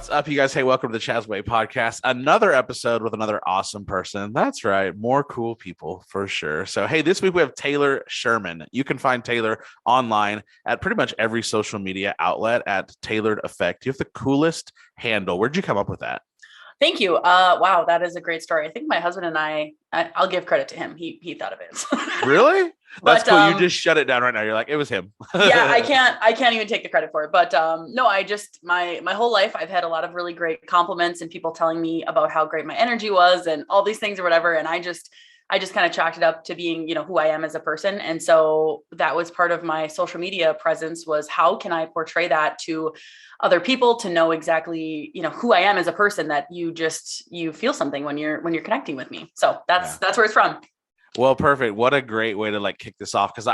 What's up, you guys? Hey, welcome to the Chazway podcast. Another episode with another awesome person. That's right. More cool people for sure. So, hey, this week we have Taylor Sherman. You can find Taylor online at pretty much every social media outlet at Tailored Effect. You have the coolest handle. Where'd you come up with that? Thank you. Wow, that is a great story. I think my husband and I'll give credit to him. He thought of it. Really? That's But cool. You just shut it down right now. You're like, it was him. yeah, I can't even take the credit for it. But no, I just my whole life I've had a lot of really great compliments and people telling me about how great my energy was and all these things or whatever. And I just kind of chalked it up to being, who I am as a person. And so that was part of my social media presence, was how can I portray that to other people to know exactly, who I am as a person, that you feel something when you're connecting with me. So that's where it's from. Well, perfect. What a great way to kick this off. Because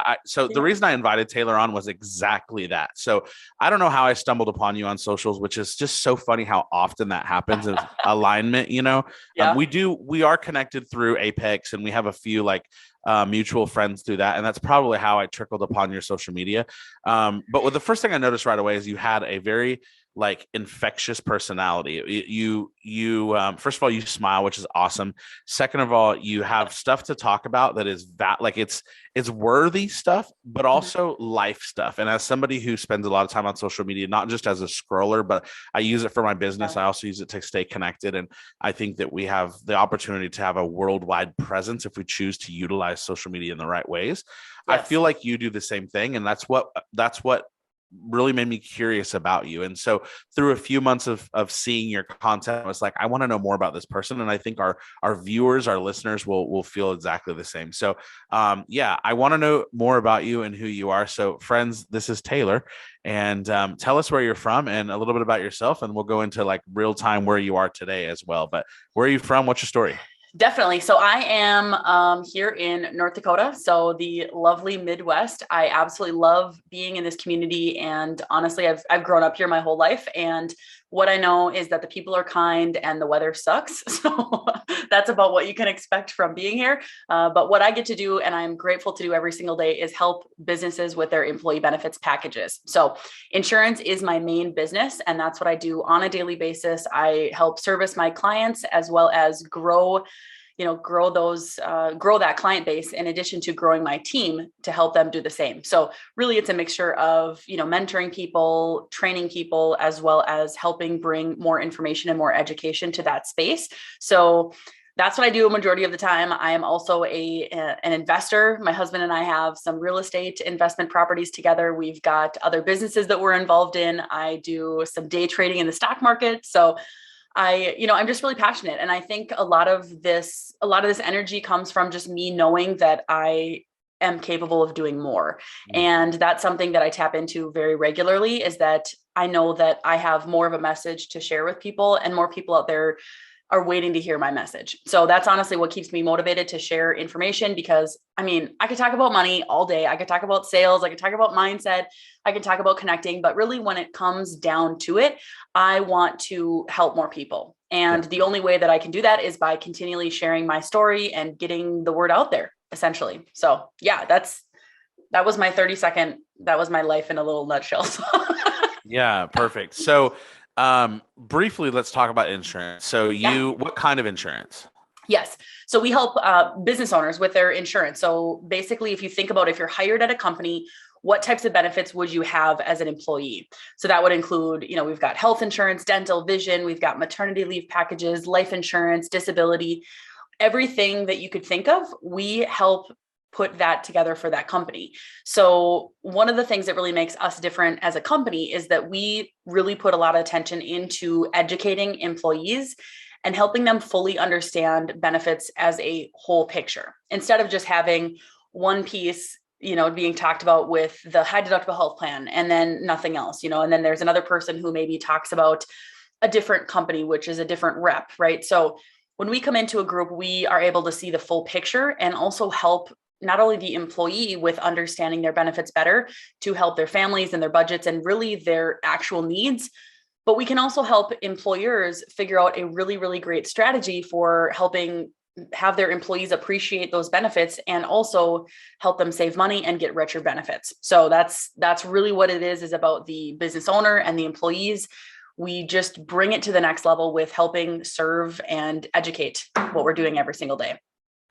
the reason I invited Taylor on was exactly that. So I don't know how I stumbled upon you on socials, which is just so funny how often that happens of alignment, Yeah. We are connected through Apex, and we have a few mutual friends through that. And that's probably how I trickled upon your social media. But the first thing I noticed right away is you had a very infectious personality. You first of all, you smile, which is awesome. Second of all, you have stuff to talk about that is it's worthy stuff, but also life stuff. And as somebody who spends a lot of time on social media, not just as a scroller, but I use it for my business. I also use it to stay connected. And I think that we have the opportunity to have a worldwide presence if we choose to utilize social media in the right ways. Yes. I feel like you do the same thing. And that's what really made me curious about you. And so through a few months of seeing your content, I was like, I want to know more about this person. And I think our viewers, our listeners will feel exactly the same. So I want to know more about you and who you are. So friends, this is Taylor, and tell us where you're from and a little bit about yourself. And we'll go into real time where you are today as well. But where are you from? What's your story? Definitely. So I am here in North Dakota, so the lovely Midwest. I absolutely love being in this community. And honestly, I've grown up here my whole life. And what I know is that the people are kind and the weather sucks. So that's about what you can expect from being here. But what I get to do, and I'm grateful to do every single day, is help businesses with their employee benefits packages. So insurance is my main business, and that's what I do on a daily basis. I help service my clients as well as grow that client base, in addition to growing my team to help them do the same. So really it's a mixture of, mentoring people, training people, as well as helping bring more information and more education to that space. So that's what I do a majority of the time. I am also an investor. My husband and I have some real estate investment properties together. We've got other businesses that we're involved in. I do some day trading in the stock market. So I'm just really passionate. And I think a lot of this energy comes from just me knowing that I am capable of doing more. Mm-hmm. And that's something that I tap into very regularly, is that I know that I have more of a message to share with people, and more people out there are waiting to hear my message. So that's honestly what keeps me motivated to share information, because I could talk about money all day. I could talk about sales. I could talk about mindset. I can talk about connecting, but really when it comes down to it, I want to help more people. And the only way that I can do that is by continually sharing my story and getting the word out there, essentially. So yeah, that was my 30-second, that was my life in a little nutshell. Yeah, perfect. So briefly, let's talk about insurance. So what kind of insurance? Yes. So we help business owners with their insurance. So basically, if you think about if you're hired at a company, what types of benefits would you have as an employee? So that would include, we've got health insurance, dental, vision, we've got maternity leave packages, life insurance, disability, everything that you could think of, we help put that together for that company. So one of the things that really makes us different as a company is that we really put a lot of attention into educating employees and helping them fully understand benefits as a whole picture, instead of just having one piece, being talked about with the high deductible health plan and then nothing else, and then there's another person who maybe talks about a different company, which is a different rep, right? So when we come into a group, we are able to see the full picture and also help not only the employee with understanding their benefits better to help their families and their budgets and really their actual needs, but we can also help employers figure out a really, really great strategy for helping have their employees appreciate those benefits and also help them save money and get richer benefits. So that's really what it is about the business owner and the employees. we just bring it to the next level with helping serve and educate what we're doing every single day.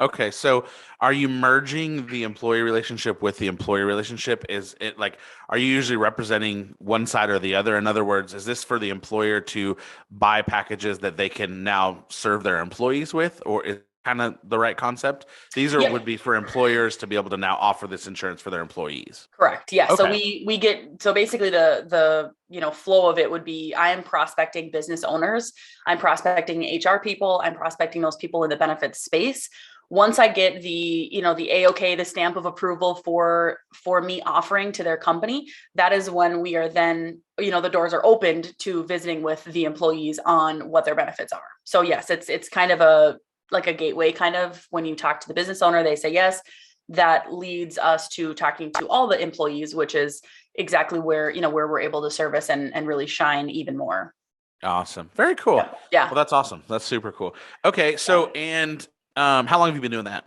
Okay, so are you merging the employee relationship with the employee relationship? Is it like, are you usually representing one side or the other? In other words, is this for the employer to buy packages that they can now serve their employees with, or is it kind of the right concept? These are Yep. would be for employers to be able to now offer this insurance for their employees. Correct. Yeah. So Okay. we get, so basically the flow of it would be, I am prospecting business owners, I'm prospecting HR people, I'm prospecting those people in the benefits space. Once I get the A-OK, the stamp of approval for me offering to their company, that is when we are then, the doors are opened to visiting with the employees on what their benefits are. So yes, it's kind of like a gateway, kind of when you talk to the business owner, they say yes. That leads us to talking to all the employees, which is exactly where we're able to service and really shine even more. Awesome. Very cool. Yeah. Well, that's awesome. That's super cool. Okay. So, and how long have you been doing that?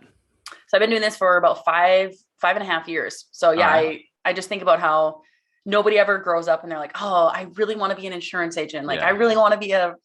So I've been doing this for about 5.5 years. So yeah, All right. I just think about how nobody ever grows up and they're like, oh, I really want to be an insurance agent. Like, I Yeah. really want to be a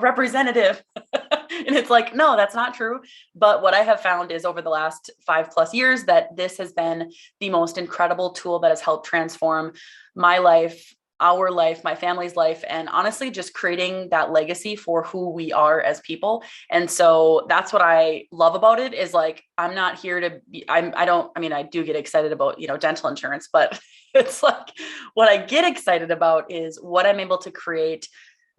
representative. And it's like, no, that's not true. But what I have found is over the last 5+ years that this has been the most incredible tool that has helped transform my life, our life, my family's life, and honestly, just creating that legacy for who we are as people. And so that's what I love about it is like, I'm not here to be, I do get excited about, dental insurance, but it's like, what I get excited about is what I'm able to create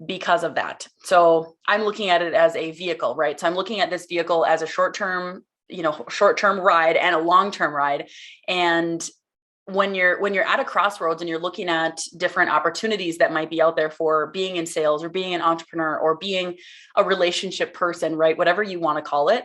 because of that. So I'm looking at it as a vehicle, right? So I'm looking at this vehicle as a short-term ride and a long-term ride. And when you're at a crossroads and you're looking at different opportunities that might be out there for being in sales or being an entrepreneur or being a relationship person, right? Whatever you want to call it,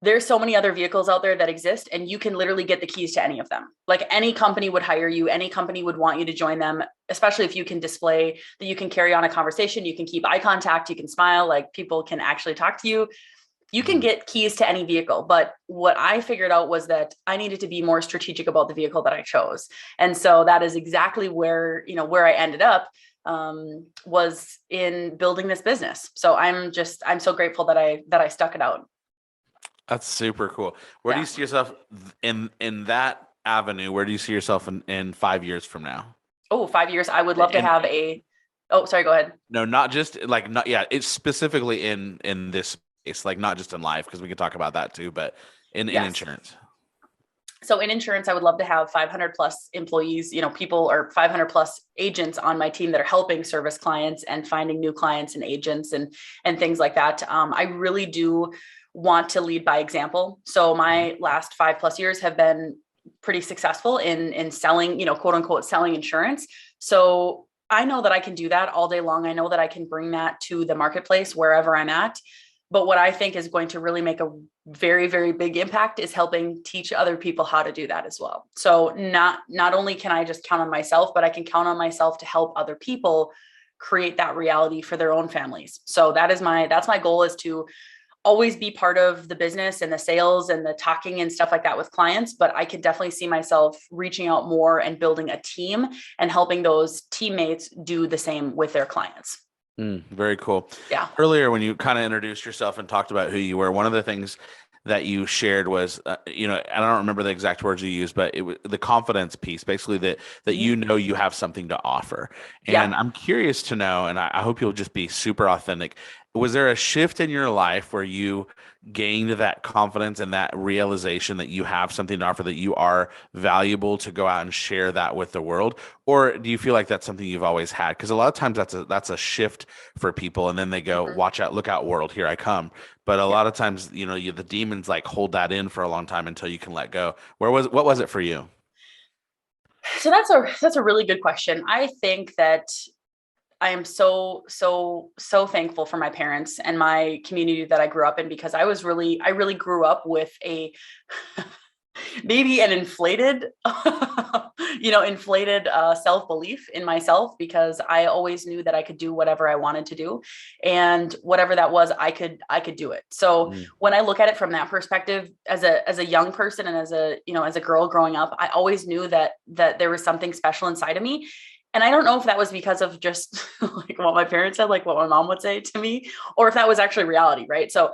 there's so many other vehicles out there that exist, and you can literally get the keys to any of them. Like any company would hire you, any company would want you to join them, especially if you can display that you can carry on a conversation, you can keep eye contact, you can smile, like people can actually talk to you. You can get keys to any vehicle. But what I figured out was that I needed to be more strategic about the vehicle that I chose. And so that is exactly where I ended up, was in building this business. So I'm so grateful that I stuck it out. That's super cool. Where do Yeah. you see yourself in that avenue? Where do you see yourself in 5 years from now? Oh, 5 years. I would love to And have oh, sorry, go ahead. no, not just like not yeah, it's specifically in this space, like not just in life, because we can talk about that too, but in Yes. insurance. So in insurance, I would love to have 500 plus employees, people, or 500 plus agents on my team that are helping service clients and finding new clients and agents and things like that. I really do want to lead by example. So my last 5+ years have been pretty successful in selling, quote unquote, selling insurance. So I know that I can do that all day long. I know that I can bring that to the marketplace wherever I'm at. But what I think is going to really make a very, very big impact is helping teach other people how to do that as well. So not only can I just count on myself, but I can count on myself to help other people create that reality for their own families. So that's my goal, is to always be part of the business and the sales and the talking and stuff like that with clients. But I could definitely see myself reaching out more and building a team and helping those teammates do the same with their clients. Very cool. Yeah. Earlier, when you kind of introduced yourself and talked about who you were, one of the things that you shared was, I don't remember the exact words you used, but it was the confidence piece, basically that you have something to offer. Yeah. And I'm curious to know, and I hope you'll just be super authentic. Was there a shift in your life where you gained that confidence and that realization that you have something to offer, that you are valuable to go out and share that with the world? Or do you feel like that's something you've always had? Because a lot of times that's a shift for people, and then they go, watch out, look out, world, here I come. But a lot of times, the demons like hold that in for a long time until you can let go. What was it for you? So that's a really good question. I think that I am so thankful for my parents and my community that I grew up in, because I really grew up with a maybe an inflated, inflated self-belief in myself, because I always knew that I could do whatever I wanted to do, and whatever that was, I could do it. So when I look at it from that perspective, as a young person and as a girl growing up, I always knew that there was something special inside of me. And I don't know if that was because of just like what my parents said, like what my mom would say to me, or if that was actually reality. Right. So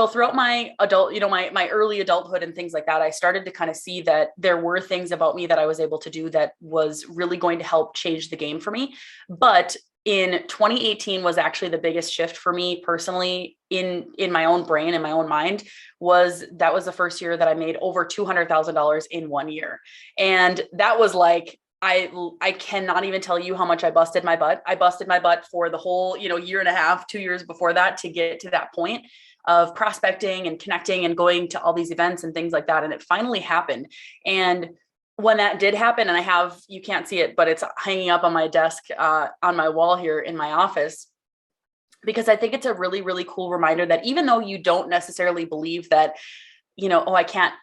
throughout my adult, my early adulthood and things like that, I started to kind of see that there were things about me that I was able to do that was really going to help change the game for me. But in 2018 was actually the biggest shift for me personally in my own brain and my own mind. That was the first year that I made over $200,000 in 1 year. And that was like, I cannot even tell you how much I busted my butt. I busted my butt for the whole, year and a half, 2 years before that to get to that point of prospecting and connecting and going to all these events and things like that. And it finally happened. And when that did happen, and you can't see it, but it's hanging up on my desk, on my wall here in my office, because I think it's a really, really cool reminder that even though you don't necessarily believe that, I can't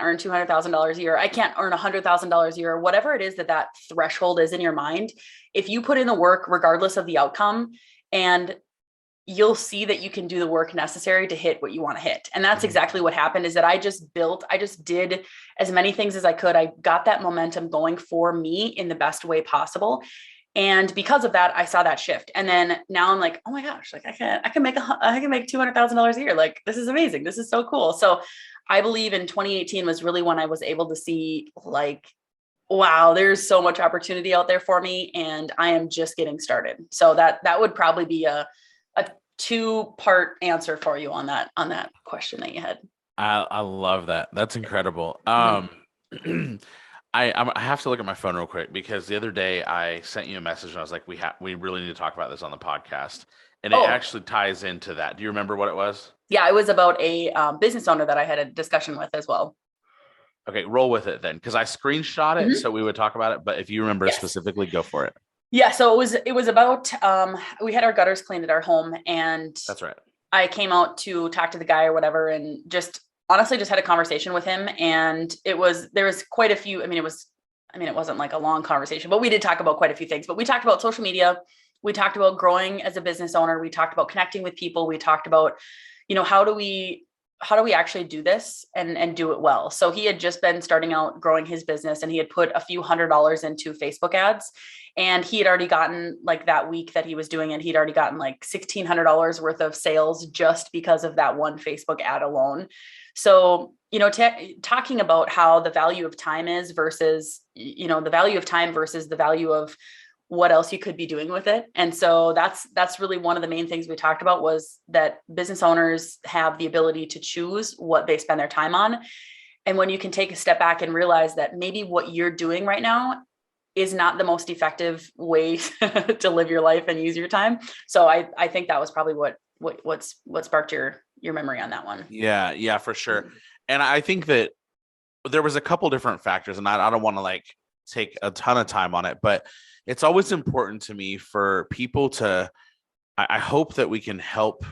earn $200,000 a year, I can't earn $100,000 a year, whatever it is that threshold is in your mind, if you put in the work, regardless of the outcome, and you'll see that you can do the work necessary to hit what you want to hit. And that's exactly what happened, is that I just did as many things as I could. I got that momentum going for me in the best way possible. And because of that, I saw that shift. And then now I'm like, oh my gosh, like I can make $200,000 a year. Like, this is amazing. This is so cool. So I believe in 2018 was really when I was able to see like, wow, there's so much opportunity out there for me, and I am just getting started. So that would probably be a 2-part answer for you on that question that you had. I love that. That's incredible. Mm-hmm. I have to look at my phone real quick, because the other day I sent you a message and I was like, we really need to talk about this on the podcast. And it actually ties into that. Do you remember what it was? Yeah, it was about a business owner that I had a discussion with as well. Okay, roll with it then, because I screenshot it so we would talk about it. But if you remember specifically, go for it. Yeah, so it was about we had our gutters cleaned at our home, and that's right. I came out to talk to the guy or whatever, and just honestly just had a conversation with him. And there was quite a few. It wasn't like a long conversation, but we did talk about quite a few things. But we talked about social media. We talked about growing as a business owner. We talked about connecting with people. We talked about, how do we actually do this and do it well? So he had just been starting out growing his business, and he had put a few $100s into Facebook ads, and he had already gotten, like, that week that he was doing it, he'd already gotten like $1,600 worth of sales just because of that one Facebook ad alone. So, talking about how the value of time is versus, the value of time versus the value of what else you could be doing with it. And so that's really one of the main things we talked about, was that business owners have the ability to choose what they spend their time on. And when you can take a step back and realize that maybe what you're doing right now is not the most effective way to live your life and use your time. So I think that was probably what sparked your memory on that one. Yeah, for sure. And I think that there was a couple different factors, and I don't want to like take a ton of time on it, but it's always important to me for people to, I hope that we can help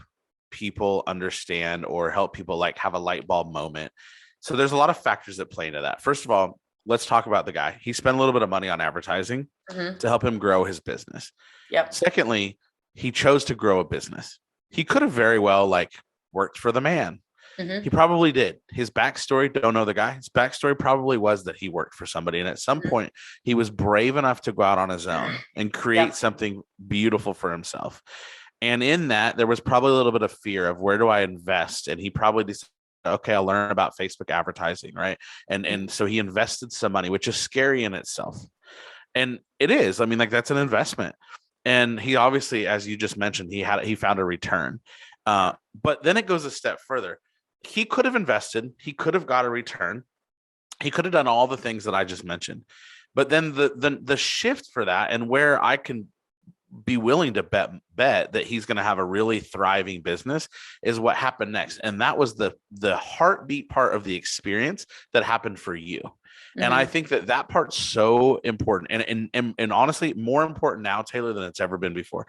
people understand, or help people like have a light bulb moment. So there's a lot of factors that play into that. First of all, let's talk about the guy. He spent a little bit of money on advertising to help him grow his business. Yep. Secondly, he chose to grow a business. He could have very well like worked for the man. He probably did. His backstory, don't know the guy. His backstory probably was that he worked for somebody. And at some point he was brave enough to go out on his own and create something beautiful for himself. And in that, there was probably a little bit of fear of, where do I invest? And he probably decided, okay, I'll learn about Facebook advertising. Right. And so he invested some money, which is scary in itself. And it is, like, that's an investment. And he obviously, as you just mentioned, he found a return. But then it goes a step further. He could have invested. He could have got a return. He could have done all the things that I just mentioned. But then the shift for that, and where I can be willing to bet that he's going to have a really thriving business, is what happened next. And that was the heartbeat part of the experience that happened for you. And I think that part's so important, and honestly, more important now, Taylor, than it's ever been before.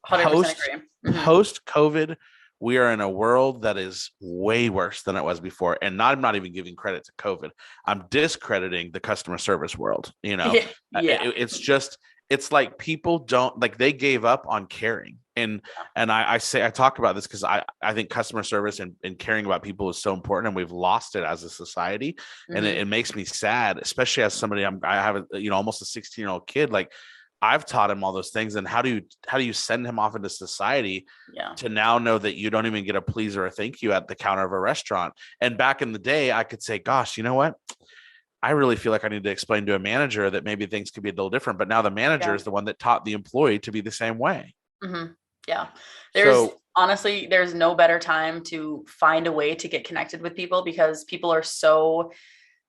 100% agree. Post COVID, we are in a world that is way worse than it was before. And I'm not even giving credit to COVID. I'm discrediting the customer service world. It's like people don't, like, they gave up on caring. And I talk about this because I think customer service and caring about people is so important, and we've lost it as a society. And it makes me sad, especially as somebody, I have almost a 16-year-old kid. Like, I've taught him all those things. And how do you send him off into society to now know that you don't even get a please or a thank you at the counter of a restaurant? And back in the day, I could say, gosh, you know what? I really feel like I need to explain to a manager that maybe things could be a little different. But now the manager is the one that taught the employee to be the same way. Mm-hmm. Yeah. Honestly, there's no better time to find a way to get connected with people, because people are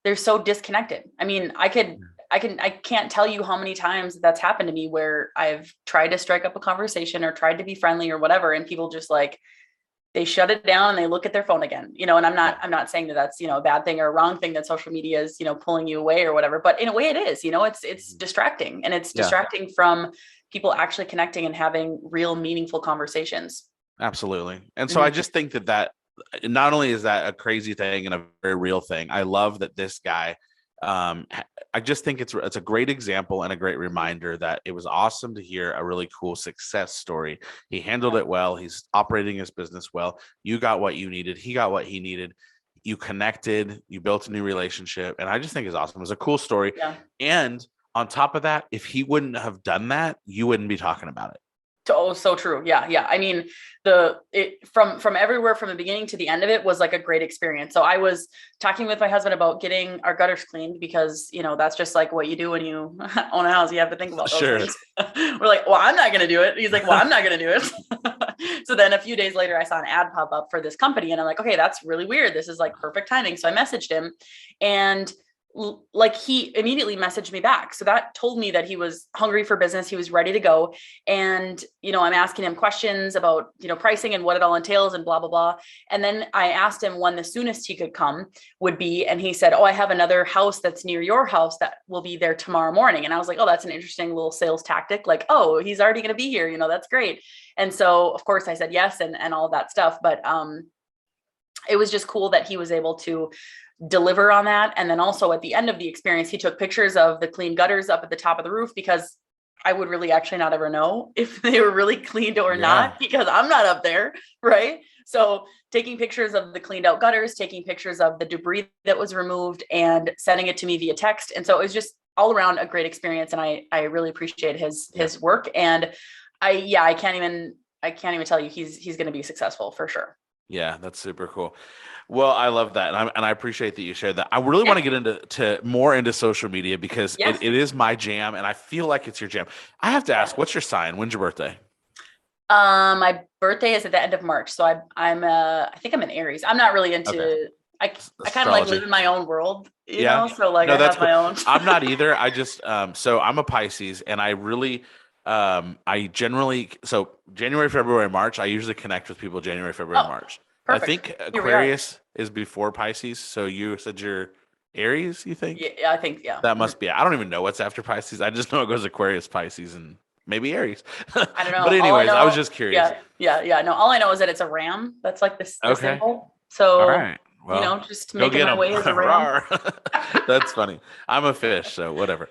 they're so disconnected. I mean, I can't tell you how many times that's happened to me where I've tried to strike up a conversation or tried to be friendly or whatever, and people just like, they shut it down and they look at their phone again, and I'm not saying that that's, a bad thing or a wrong thing that social media is, pulling you away or whatever, but in a way it is, it's distracting, and it's distracting from people actually connecting and having real meaningful conversations. Absolutely. And so I just think that not only is that a crazy thing and a very real thing, I love that this guy, I just think it's a great example and a great reminder that it was awesome to hear a really cool success story. He handled it well. He's operating his business well. You got what you needed. He got what he needed. You connected, you built a new relationship. And I just think it's awesome. It was a cool story. Yeah. And on top of that, if he wouldn't have done that, you wouldn't be talking about it. Oh, so true. Yeah. Yeah. I mean, from everywhere, from the beginning to the end of it was like a great experience. So I was talking with my husband about getting our gutters cleaned, because, that's just like what you do when you own a house. You have to think about those things. We're like, well, I'm not going to do it. He's like, well, I'm not going to do it. So then a few days later, I saw an ad pop up for this company, and I'm like, okay, that's really weird. This is like perfect timing. So I messaged him, and like he immediately messaged me back. So that told me that he was hungry for business. He was ready to go. And, I'm asking him questions about, pricing and what it all entails and blah, blah, blah. And then I asked him when the soonest he could come would be. And he said, oh, I have another house that's near your house that will be there tomorrow morning. And I was like, oh, that's an interesting little sales tactic. Like, oh, he's already going to be here. That's great. And so of course I said yes, and all of that stuff. But it was just cool that he was able to deliver on that. And then also at the end of the experience, he took pictures of the clean gutters up at the top of the roof, because I would really actually not ever know if they were really cleaned or not, because I'm not up there. Right. So taking pictures of the cleaned out gutters, taking pictures of the debris that was removed, and sending it to me via text. And so it was just all around a great experience. And I really appreciate his work. And I can't even tell you, he's going to be successful for sure. Yeah, that's super cool. Well, I love that. And I appreciate that you shared that. I really want to get into social media, because it is my jam, and I feel like it's your jam. I have to ask, what's your sign? When's your birthday? My birthday is at the end of March. So I think I'm an Aries. I'm not really into, I kind of like live in my own world, you know? So like, I have my own. I'm not either. I just, so I'm a Pisces, and I really, so January, February, March, I usually connect with people January, February, March. Perfect. I think Aquarius is before Pisces. So you said you're Aries, you think? Yeah, I think, yeah. That must be. I don't even know what's after Pisces. I just know it goes Aquarius, Pisces, and maybe Aries. I don't know. But anyways, I was just curious. Yeah. No, all I know is that it's a ram. That's like the symbol. So, all right. Well, just making my way as a ram. That's funny. I'm a fish, so whatever.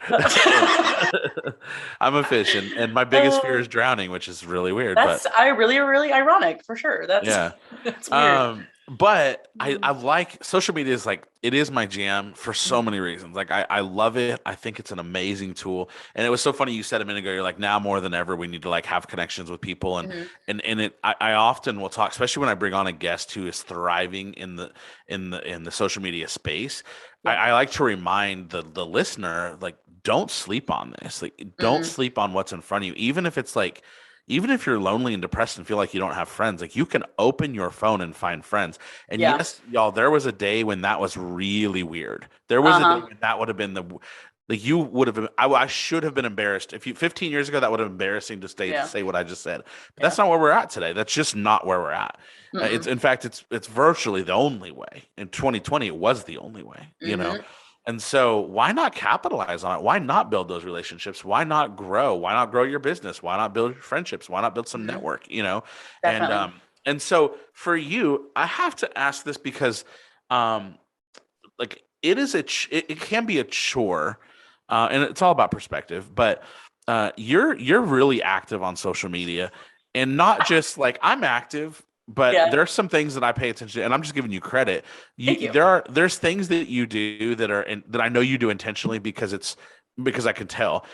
I'm a fish, and my biggest fear is drowning, which is really weird. That's really, really ironic for sure. That's weird. But I like social media. Is like, it is my jam for so many reasons. Like I love it. I think it's an amazing tool. And it was so funny, you said a minute ago, you're like, now more than ever we need to like have connections with people. And I often will talk, especially when I bring on a guest who is thriving in the social media space. I like to remind the listener, like, don't sleep on this. Like, don't sleep on what's in front of you, even if it's like, even if you're lonely and depressed and feel like you don't have friends, like, you can open your phone and find friends. And yes, y'all, there was a day when that was really weird. There was a day when that would have been you would have been, I should have been embarrassed. 15 years ago, that would have been embarrassing to say what I just said. But that's not where we're at today. That's just not where we're at. In fact, it's virtually the only way. In 2020, it was the only way, you know? And so why not capitalize on it? Why not build those relationships? Why not grow? Why not grow your business? Why not build your friendships? Why not build some network, you know? Definitely. And so for you, I have to ask this because like, it can be a chore, and it's all about perspective, but you're really active on social media, and not just like, I'm active, but there's some things that I pay attention to, and I'm just giving you credit. There's things that you do that I know you do intentionally, because I can tell.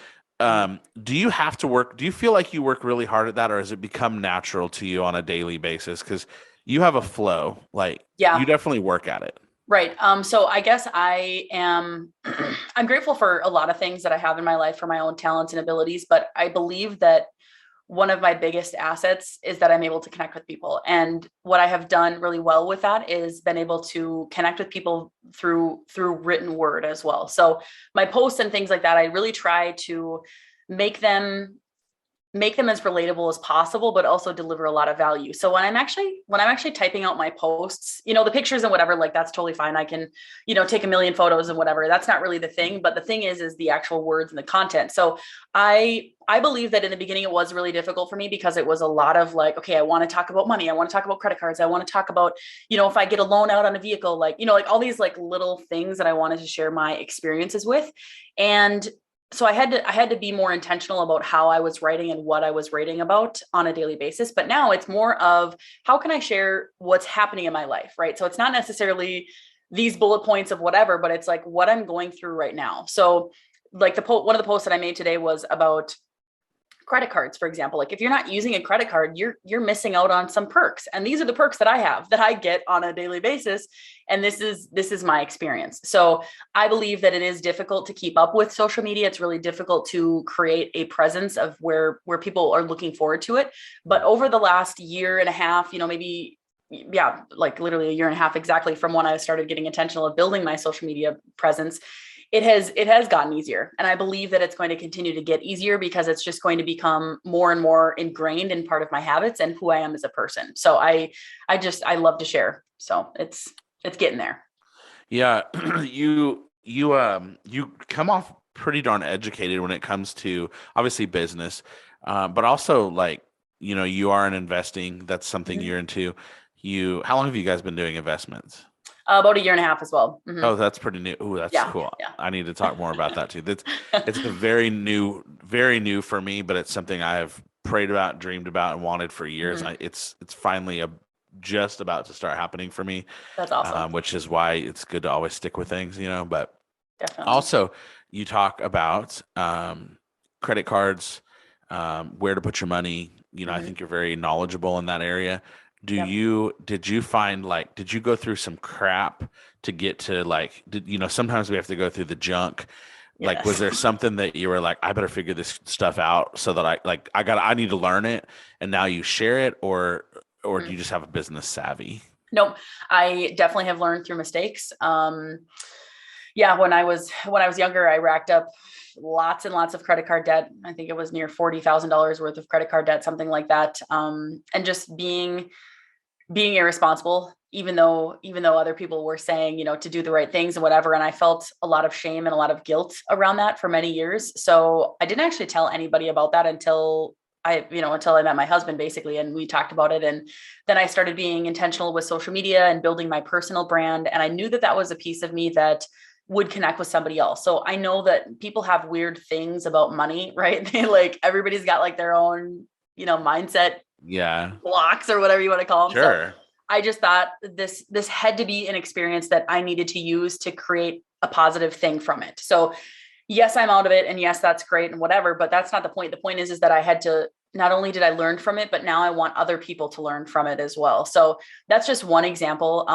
Do you have to work? Do you feel like you work really hard at that, or has it become natural to you on a daily basis? Because you have a flow, like you Yeah. definitely work at it. Right. So I guess I am, I'm grateful for a lot of things that I have in my life for my own talents and abilities, but I believe that one of my biggest assets is that I'm able to connect with people. And what I have done really well with that is been able to connect with people through written word as well. So my posts and things like that, I really try to make them make them as relatable as possible, but also deliver a lot of value. So when I'm actually typing out my posts, the pictures and whatever, like that's totally fine. I can, take a million photos and whatever. That's not really the thing. But the thing is the actual words and the content. So I believe that in the beginning it was really difficult for me because it was a lot of like, okay, I want to talk about money. I want to talk about credit cards. I want to talk about, if I get a loan out on a vehicle, like, like all these like little things that I wanted to share my experiences with. And so I had to be more intentional about how I was writing and what I was writing about on a daily basis. But now it's more of how can I share what's happening in my life, right? So it's not necessarily these bullet points of whatever, but it's like what I'm going through right now. So like one of the posts that I made today was about credit cards, for example. Like if you're not using a credit card, you're missing out on some perks. And these are the perks that I have that I get on a daily basis. And this is my experience. So I believe that it is difficult to keep up with social media. It's really difficult to create a presence of where people are looking forward to it. But over the last year and a half, maybe like literally a year and a half exactly from when I started getting intentional of building my social media presence, it has gotten easier. And I believe that it's going to continue to get easier because it's just going to become more and more ingrained in part of my habits and who I am as a person. So I love to share. So it's getting there. Yeah, you come off pretty darn educated when it comes to obviously business, but also like you are in investing. That's something Mhm. you're into. How long have you guys been doing investments? About a year and a half as well. Oh, that's pretty new. Oh, that's Yeah. cool. Yeah. I need to talk more about that too. It's a very new for me, but it's something I have prayed about, dreamed about, and wanted for years. Mhm. It's finally just about to start happening for me, That's awesome. which is why it's good to always stick with things, But Definitely. also, you talk about credit cards, where to put your money. I Mhm. think you're very knowledgeable in that area. Yep. Did you find like, did you go through some crap to get to like, sometimes we have to go through the junk. Like, was Yes. there something that you were like, I better figure this stuff out so that I need to learn it, and now you share it, or do Mhm. you just have a business savvy? Nope. I definitely have learned through mistakes. Yeah, when I was younger, I racked up lots and lots of credit card debt. I think it was near $40,000 worth of credit card debt, something like that. And just being irresponsible, even though other people were saying, to do the right things and whatever. And I felt a lot of shame and a lot of guilt around that for many years. So I didn't actually tell anybody about that until I met my husband basically. And we talked about it. And then I started being intentional with social media and building my personal brand. And I knew that that was a piece of me that would connect with somebody else. So I know that people have weird things about money, right? They like, everybody's got like their own, mindset Yeah, blocks or whatever you want to call them. So sure. I just thought this had to be an experience that I needed to use to create a positive thing from it. So yes, I'm out of it. And yes, that's great and whatever, but that's not the point. The point is that I had to, not only did I learn from it, but now I want other people to learn from it as well. So that's just one example.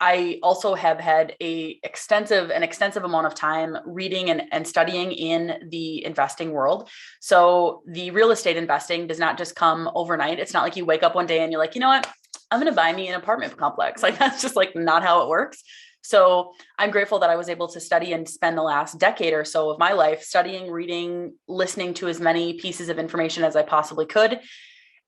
I also have had an extensive amount of time reading and studying in the investing world. So the real estate investing does not just come overnight. It's not like you wake up one day and you're like, you know what? I'm going to buy me an apartment complex. Like that's just like not how it works. So I'm grateful that I was able to study and spend the last decade or so of my life studying, reading, listening to as many pieces of information as I possibly could.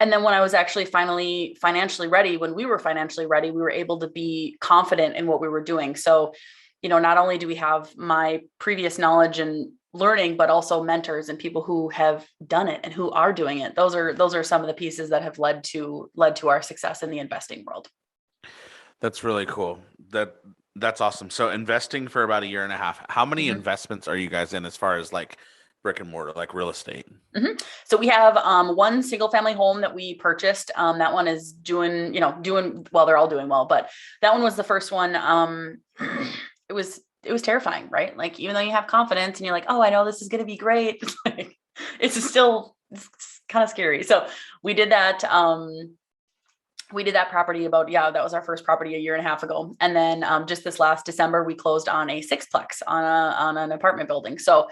And then when I was actually finally financially ready, when we were financially ready, we were able to be confident in what we were doing. So, not only do we have my previous knowledge and learning, but also mentors and people who have done it and who are doing it. Those are some of the pieces that have led to our success in the investing world. That's really cool. That's awesome. So investing for about a year and a half. How many Mhm. investments are you guys in as far as like brick and mortar, like real estate? Mhm. So we have one single family home that we purchased. That one is doing well. They're all doing well, but that one was the first one. It was terrifying, right? Like even though you have confidence and you're like, oh, I know this is going to be great. Like, it's kind of scary. So we did that. We did that property that was our first property a year and a half ago. And then just this last December, we closed on a sixplex on an apartment building. So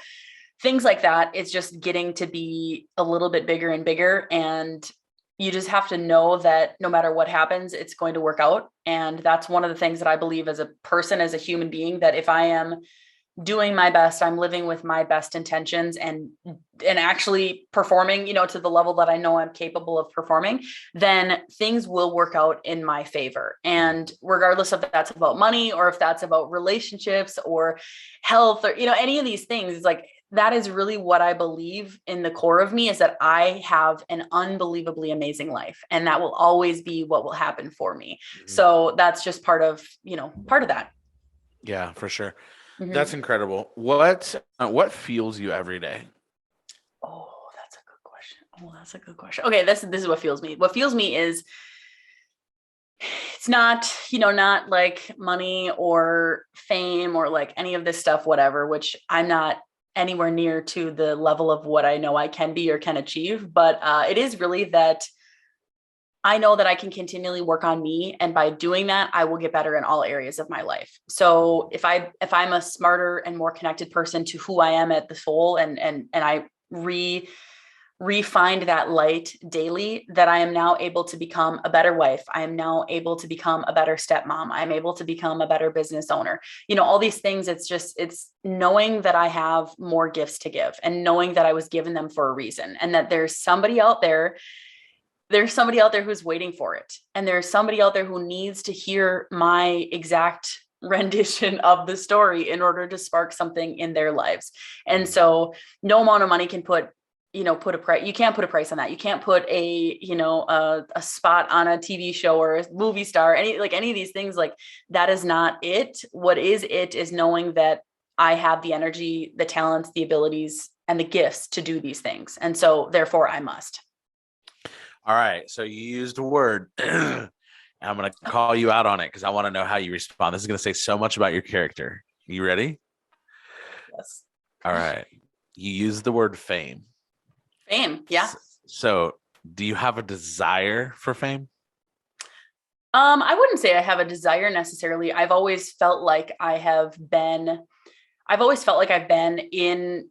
things like that, it's just getting to be a little bit bigger and bigger. And you just have to know that no matter what happens, it's going to work out. And that's one of the things that I believe as a person, as a human being, that if I am doing my best, I'm living with my best intentions and actually performing, to the level that I know I'm capable of performing, then things will work out in my favor. And regardless of if that's about money or if that's about relationships or health or, any of these things, it's like, that is really what I believe in the core of me, is that I have an unbelievably amazing life. And that will always be what will happen for me. Mm-hmm. So that's just part of that. Yeah, for sure. Mm-hmm. That's incredible. What fuels you every day? Oh, that's a good question. Okay. This is what fuels me. What fuels me is, it's not, not like money or fame or like any of this stuff, whatever, which I'm not anywhere near to the level of what I know I can be or can achieve. But it is really that I know that I can continually work on me. And by doing that, I will get better in all areas of my life. So if I'm a smarter and more connected person to who I am at the soul, and I refined that light daily, that I am now able to become a better wife. I am now able to become a better stepmom. I'm able to become a better business owner. All these things, it's knowing that I have more gifts to give and knowing that I was given them for a reason, and that there's somebody out there who's waiting for it. And there's somebody out there who needs to hear my exact rendition of the story in order to spark something in their lives. And so no amount of money can put a price. You can't put a price on that. You can't put a spot on a TV show or a movie star, any of these things. Like, that is not it. What is it is knowing that I have the energy, the talents, the abilities, and the gifts to do these things. And so therefore I must. All right. So you used a word. I'm going to call you out on it because I want to know how you respond. This is going to say so much about your character. You ready? Yes. All right. You used the word fame. Fame. Yeah. So do you have a desire for fame? I wouldn't say I have a desire necessarily. I've always felt like I've been in,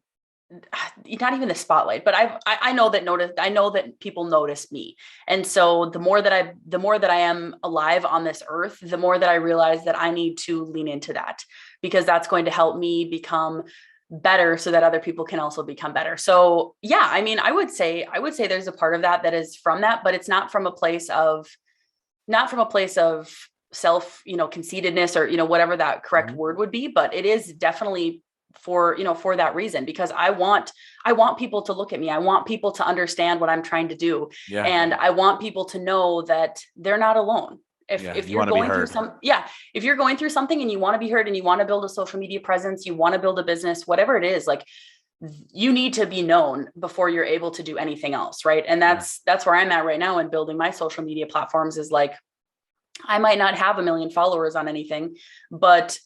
not even the spotlight, but I know that people notice me. And so the more that I am alive on this earth, the more that I realize that I need to lean into that, because that's going to help me become better so that other people can also become better. So yeah, I mean, I would say there's a part of that is from that, but it's not from a place of self, conceitedness or, whatever that correct word would be. But it is definitely for that reason, because I want people to look at me. I want people to understand what I'm trying to do. Yeah. And I want people to know that they're not alone. If you're going through if you're going through something and you want to be heard and you want to build a social media presence, you want to build a business, whatever it is, like, you need to be known before you're able to do anything else. Right. And that's where I'm at right now in building my social media platforms, is like, I might not have 1 million followers on anything, but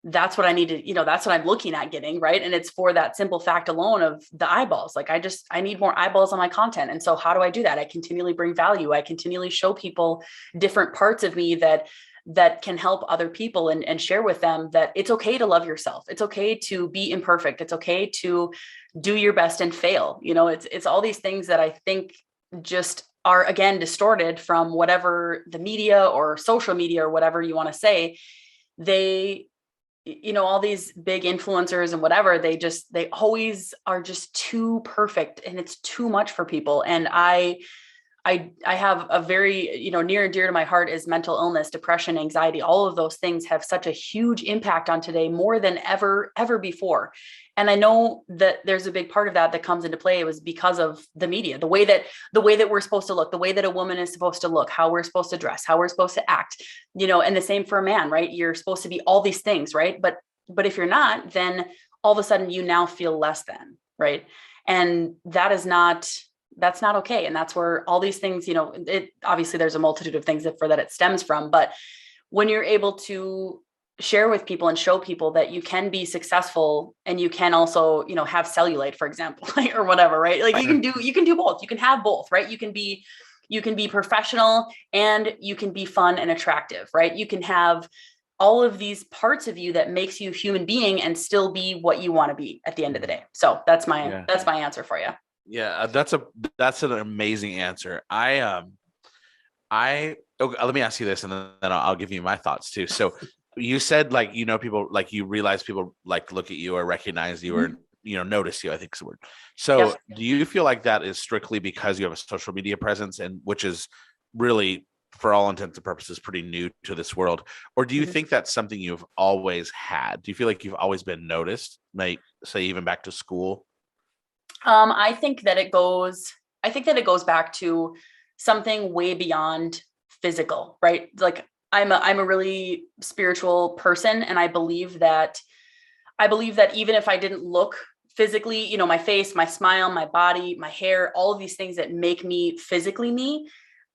that's what I need to, that's what I'm looking at getting. Right. And it's for that simple fact alone of the eyeballs. Like, I need more eyeballs on my content. And so how do I do that? I continually bring value. I continually show people different parts of me that can help other people, and share with them that it's okay to love yourself. It's okay to be imperfect. It's okay to do your best and fail. It's all these things that I think just are, again, distorted from whatever the media or social media or whatever you want to say. They, all these big influencers and whatever, they always are just too perfect, and it's too much for people. And I have a very, near and dear to my heart is mental illness, depression, anxiety. All of those things have such a huge impact on today, more than ever before. And I know that there's a big part of that comes into play. It was because of the media, the way that we're supposed to look, the way that a woman is supposed to look, how we're supposed to dress, how we're supposed to act, and the same for a man, right? You're supposed to be all these things, right? But if you're not, then all of a sudden you now feel less than, right? And that's not okay. And that's where all these things, it obviously there's a multitude of things that it stems from, but when you're able to share with people and show people that you can be successful and you can also, have cellulite, for example, or whatever, right? Like you can do both. You can have both, right? You can be professional and you can be fun and attractive, right? You can have all of these parts of you that makes you a human being and still be what you want to be at the end of the day. So that's my answer for you. Yeah, that's an amazing answer. Okay, let me ask you this, and then I'll give you my thoughts too. So you said like, people, like you realize people like look at you or recognize you or, notice you, I think is the word. So do you feel like that is strictly because you have a social media presence, and which is really, for all intents and purposes, pretty new to this world? Or do you think that's something you've always had? Do you feel like you've always been noticed, like say even back to school? I think that it goes back to something way beyond physical, right? Like I'm a really spiritual person, and I believe that even if I didn't look physically, my face, my smile, my body, my hair, all of these things that make me physically me,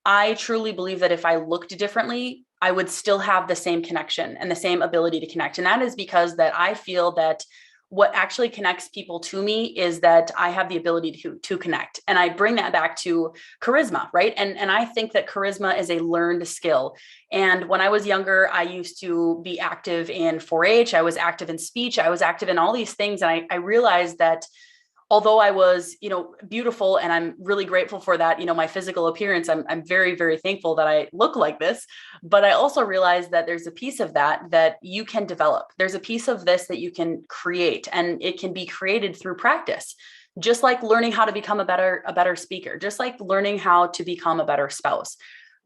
I truly believe that if I looked differently, I would still have the same connection and the same ability to connect. And that is because that I feel that what actually connects people to me is that I have the ability to connect. And I bring that back to charisma, right? And I think that charisma is a learned skill. And when I was younger, I used to be active in 4-H. I was active in speech. I was active in all these things. And I realized that although I was, beautiful, and I'm really grateful for that, my physical appearance, I'm very, very thankful that I look like this. But I also realized that there's a piece of that you can develop. There's a piece of this that you can create, and it can be created through practice. Just like learning how to become a better speaker, just like learning how to become a better spouse.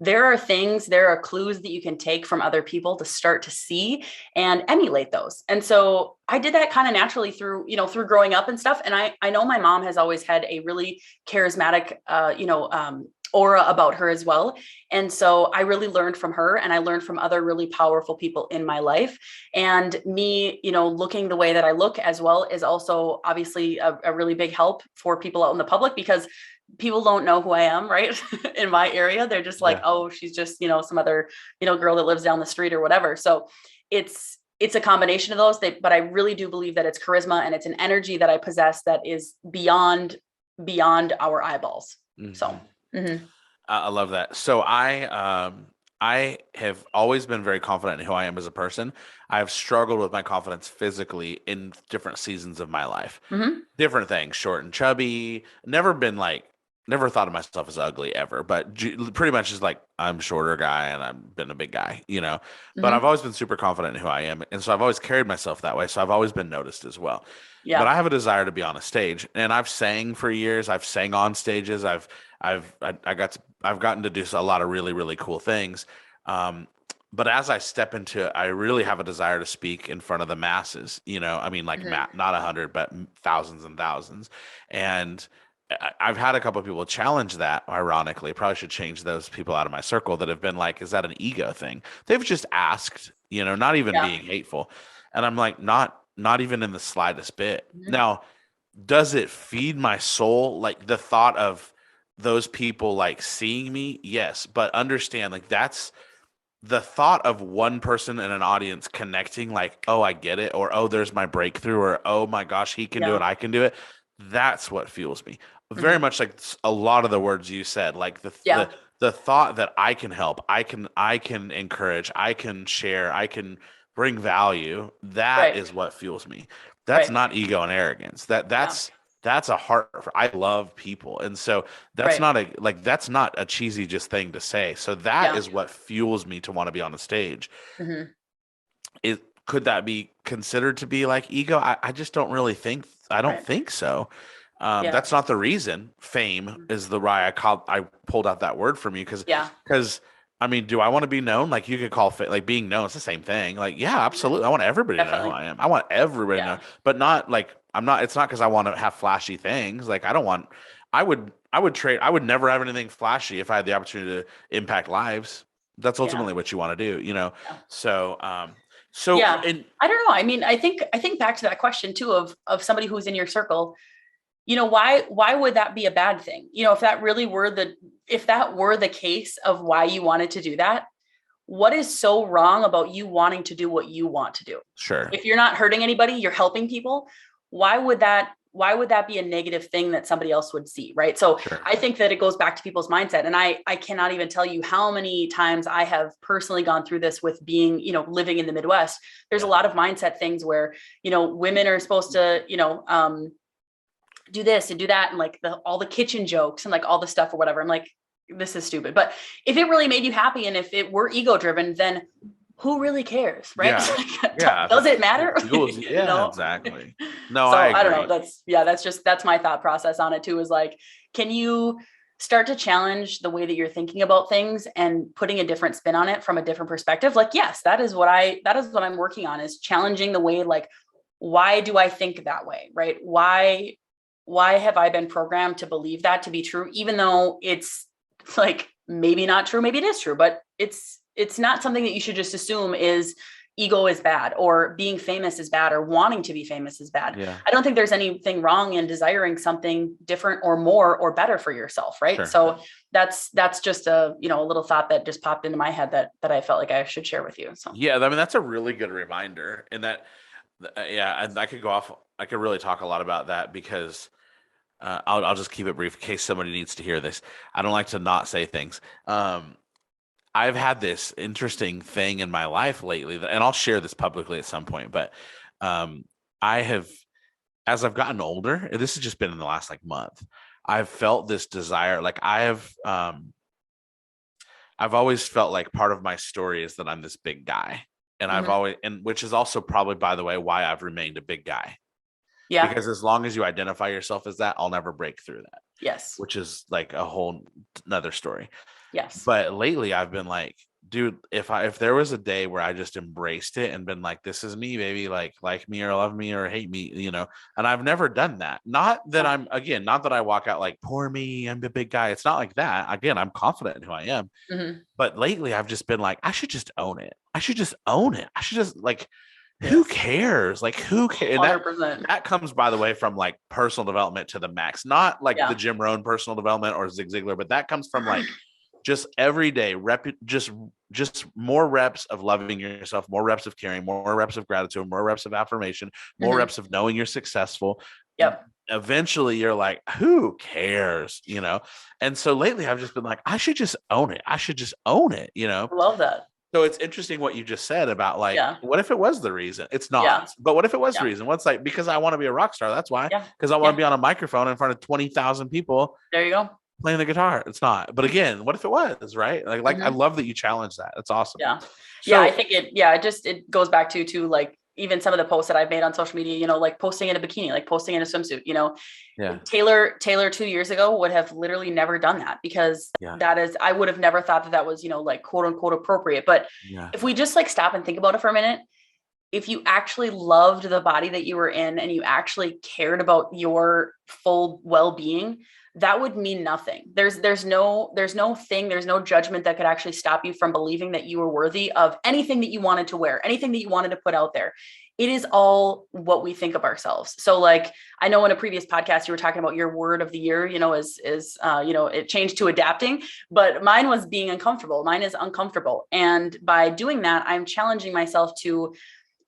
There are clues that you can take from other people to start to see and emulate those. And so I did that kind of naturally through growing up and stuff. And I know my mom has always had a really charismatic, aura about her as well. And so I really learned from her, and I learned from other really powerful people in my life. And me, looking the way that I look as well is also obviously a really big help for people out in the public, because people don't know who I am, right? In my area, they're just like, oh, she's just, some other, girl that lives down the street or whatever. So it's a combination of those, but I really do believe that it's charisma, and it's an energy that I possess that is beyond our eyeballs. Mm-hmm. So I love that. So I have always been very confident in who I am as a person. I've struggled with my confidence physically in different seasons of my life. Mm-hmm. Different things, short and chubby. Never thought of myself as ugly ever, but pretty much just like I'm a shorter guy and I've been a big guy, Mm-hmm. But I've always been super confident in who I am, and so I've always carried myself that way. So I've always been noticed as well. Yeah. But I have a desire to be on a stage, and I've sang for years. I've sang on stages. I've gotten to do a lot of really, really cool things. But as I step into it, I really have a desire to speak in front of the masses. Mm-hmm. Not 100, but thousands and thousands, and I've had a couple of people challenge that. Ironically, probably should change those people out of my circle that have been like, is that an ego thing? They've just asked, not even being hateful. And I'm like, not even in the slightest bit. Mm-hmm. Now, does it feed my soul? Like the thought of those people like seeing me? Yes. But understand, like that's the thought of one person in an audience connecting, like, oh, I get it. Or, oh, there's my breakthrough. Or, oh my gosh, he can do it. I can do it. That's what fuels me. Very much like a lot of the words you said, like the thought that I can help, I can encourage, I can share, I can bring value. That is what fuels me. That's not ego and arrogance. That's a heart. I love people, and so that's not a cheesy just thing to say. So that is what fuels me to want to be on the stage. Mm-hmm. Could that be considered to be like ego? I just don't really think. I don't think so. That's not the reason. Fame is the why I pulled out that word from you because I mean, do I want to be known? Like you could call like being known. It's the same thing. Like, yeah, absolutely. I want everybody to know who I am. I want everybody to know, but not like it's not because I want to have flashy things. Like I would never have anything flashy if I had the opportunity to impact lives. That's ultimately what you want to do, So, I don't know. I mean, I think back to that question too of somebody who's in your circle. Why would that be a bad thing? If that were the case of why you wanted to do that, what is so wrong about you wanting to do what you want to do? Sure. If you're not hurting anybody, you're helping people. Why would that be a negative thing that somebody else would see? Right. So Sure. I think that it goes back to people's mindset. And I cannot even tell you how many times I have personally gone through this with being, living in the Midwest. There's a lot of mindset things where, women are supposed to, do this and do that. And like all the kitchen jokes and like all the stuff or whatever. I'm like, this is stupid. But if it really made you happy and if it were ego driven, then who really cares? Right. Yeah. Does it matter? Yeah, exactly. No, So I agree. I don't know. That's my thought process on it too, is like, can you start to challenge the way that you're thinking about things and putting a different spin on it from a different perspective? Like, yes, that is what I'm working on, is challenging the way, like, why do I think that way? Right. Why have I been programmed to believe that to be true, even though it's like maybe not true, maybe it is true, but it's not something that you should just assume is ego is bad or being famous is bad or wanting to be famous is bad. Yeah. I don't think there's anything wrong in desiring something different or more or better for yourself. Right. Sure. So that's just a little thought that just popped into my head that I felt like I should share with you. So yeah, I mean, that's a really good reminder. And that, I could go off. I could really talk a lot about that because I'll just keep it brief in case somebody needs to hear this. I don't like to not say things. I've had this interesting thing in my life lately, and I'll share this publicly at some point. But I have, as I've gotten older, and this has just been in the last like month, I've felt this desire. Like I've always felt like part of my story is that I'm this big guy, and I've always, and which is also probably, by the way, why I've remained a big guy. yeah, Because as long as you identify yourself as that, I'll never break through that. yes, Which is like a whole another story. yes, But lately I've been like, dude, if there was a day where I just embraced it and been like, this is me, baby, like me or love me or hate me, and I've never done that. Not that I walk out like, poor me, I'm a big guy. It's not like that. Again, I'm confident in who I am. But lately I've just been like, I should just own it. I should just like, who cares? Like, who cares? That comes, by the way, from like personal development to the max, not like the Jim Rohn personal development or Zig Ziglar, but that comes from like just every day just more reps of loving yourself, more reps of caring, more reps of gratitude, more reps of affirmation, more reps of knowing you're successful. Yep. Eventually you're like, who cares? And so lately I've just been like, I should just own it. I love that. So it's interesting what you just said about like, what if it was the reason? It's not, but what if it was the reason? What's like, because I want to be a rock star. That's why, because I want to be on a microphone in front of 20,000 people. There you go. Playing the guitar. It's not, but again, what if it was, right? Like I love that you challenge that. That's awesome. Yeah. I think it goes back to like, even some of the posts that I've made on social media, like posting in a bikini, like posting in a swimsuit, Taylor 2 years ago would have literally never done that, because I would have never thought that was, like quote unquote appropriate. But if we just like stop and think about it for a minute, if you actually loved the body that you were in and you actually cared about your full well-being, that would mean nothing. There's no judgment that could actually stop you from believing that you were worthy of anything that you wanted to wear, anything that you wanted to put out there. It is all what we think of ourselves. So like, I know in a previous podcast, you were talking about your word of the year, it changed to adapting, but mine was being uncomfortable. Mine is uncomfortable. And by doing that, I'm challenging myself to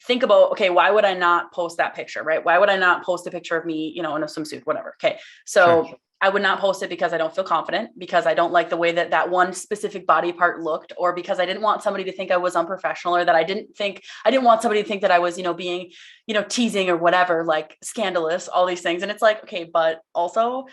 think about, okay, why would I not post that picture, right? Why would I not post a picture of me, in a swimsuit, whatever. Okay. So sure. I would not post it because I don't feel confident, because I don't like the way that one specific body part looked, or because I didn't want somebody to think I was unprofessional, or that I didn't want somebody to think that I was, being, teasing or whatever, like scandalous, all these things. And it's like, okay, but also,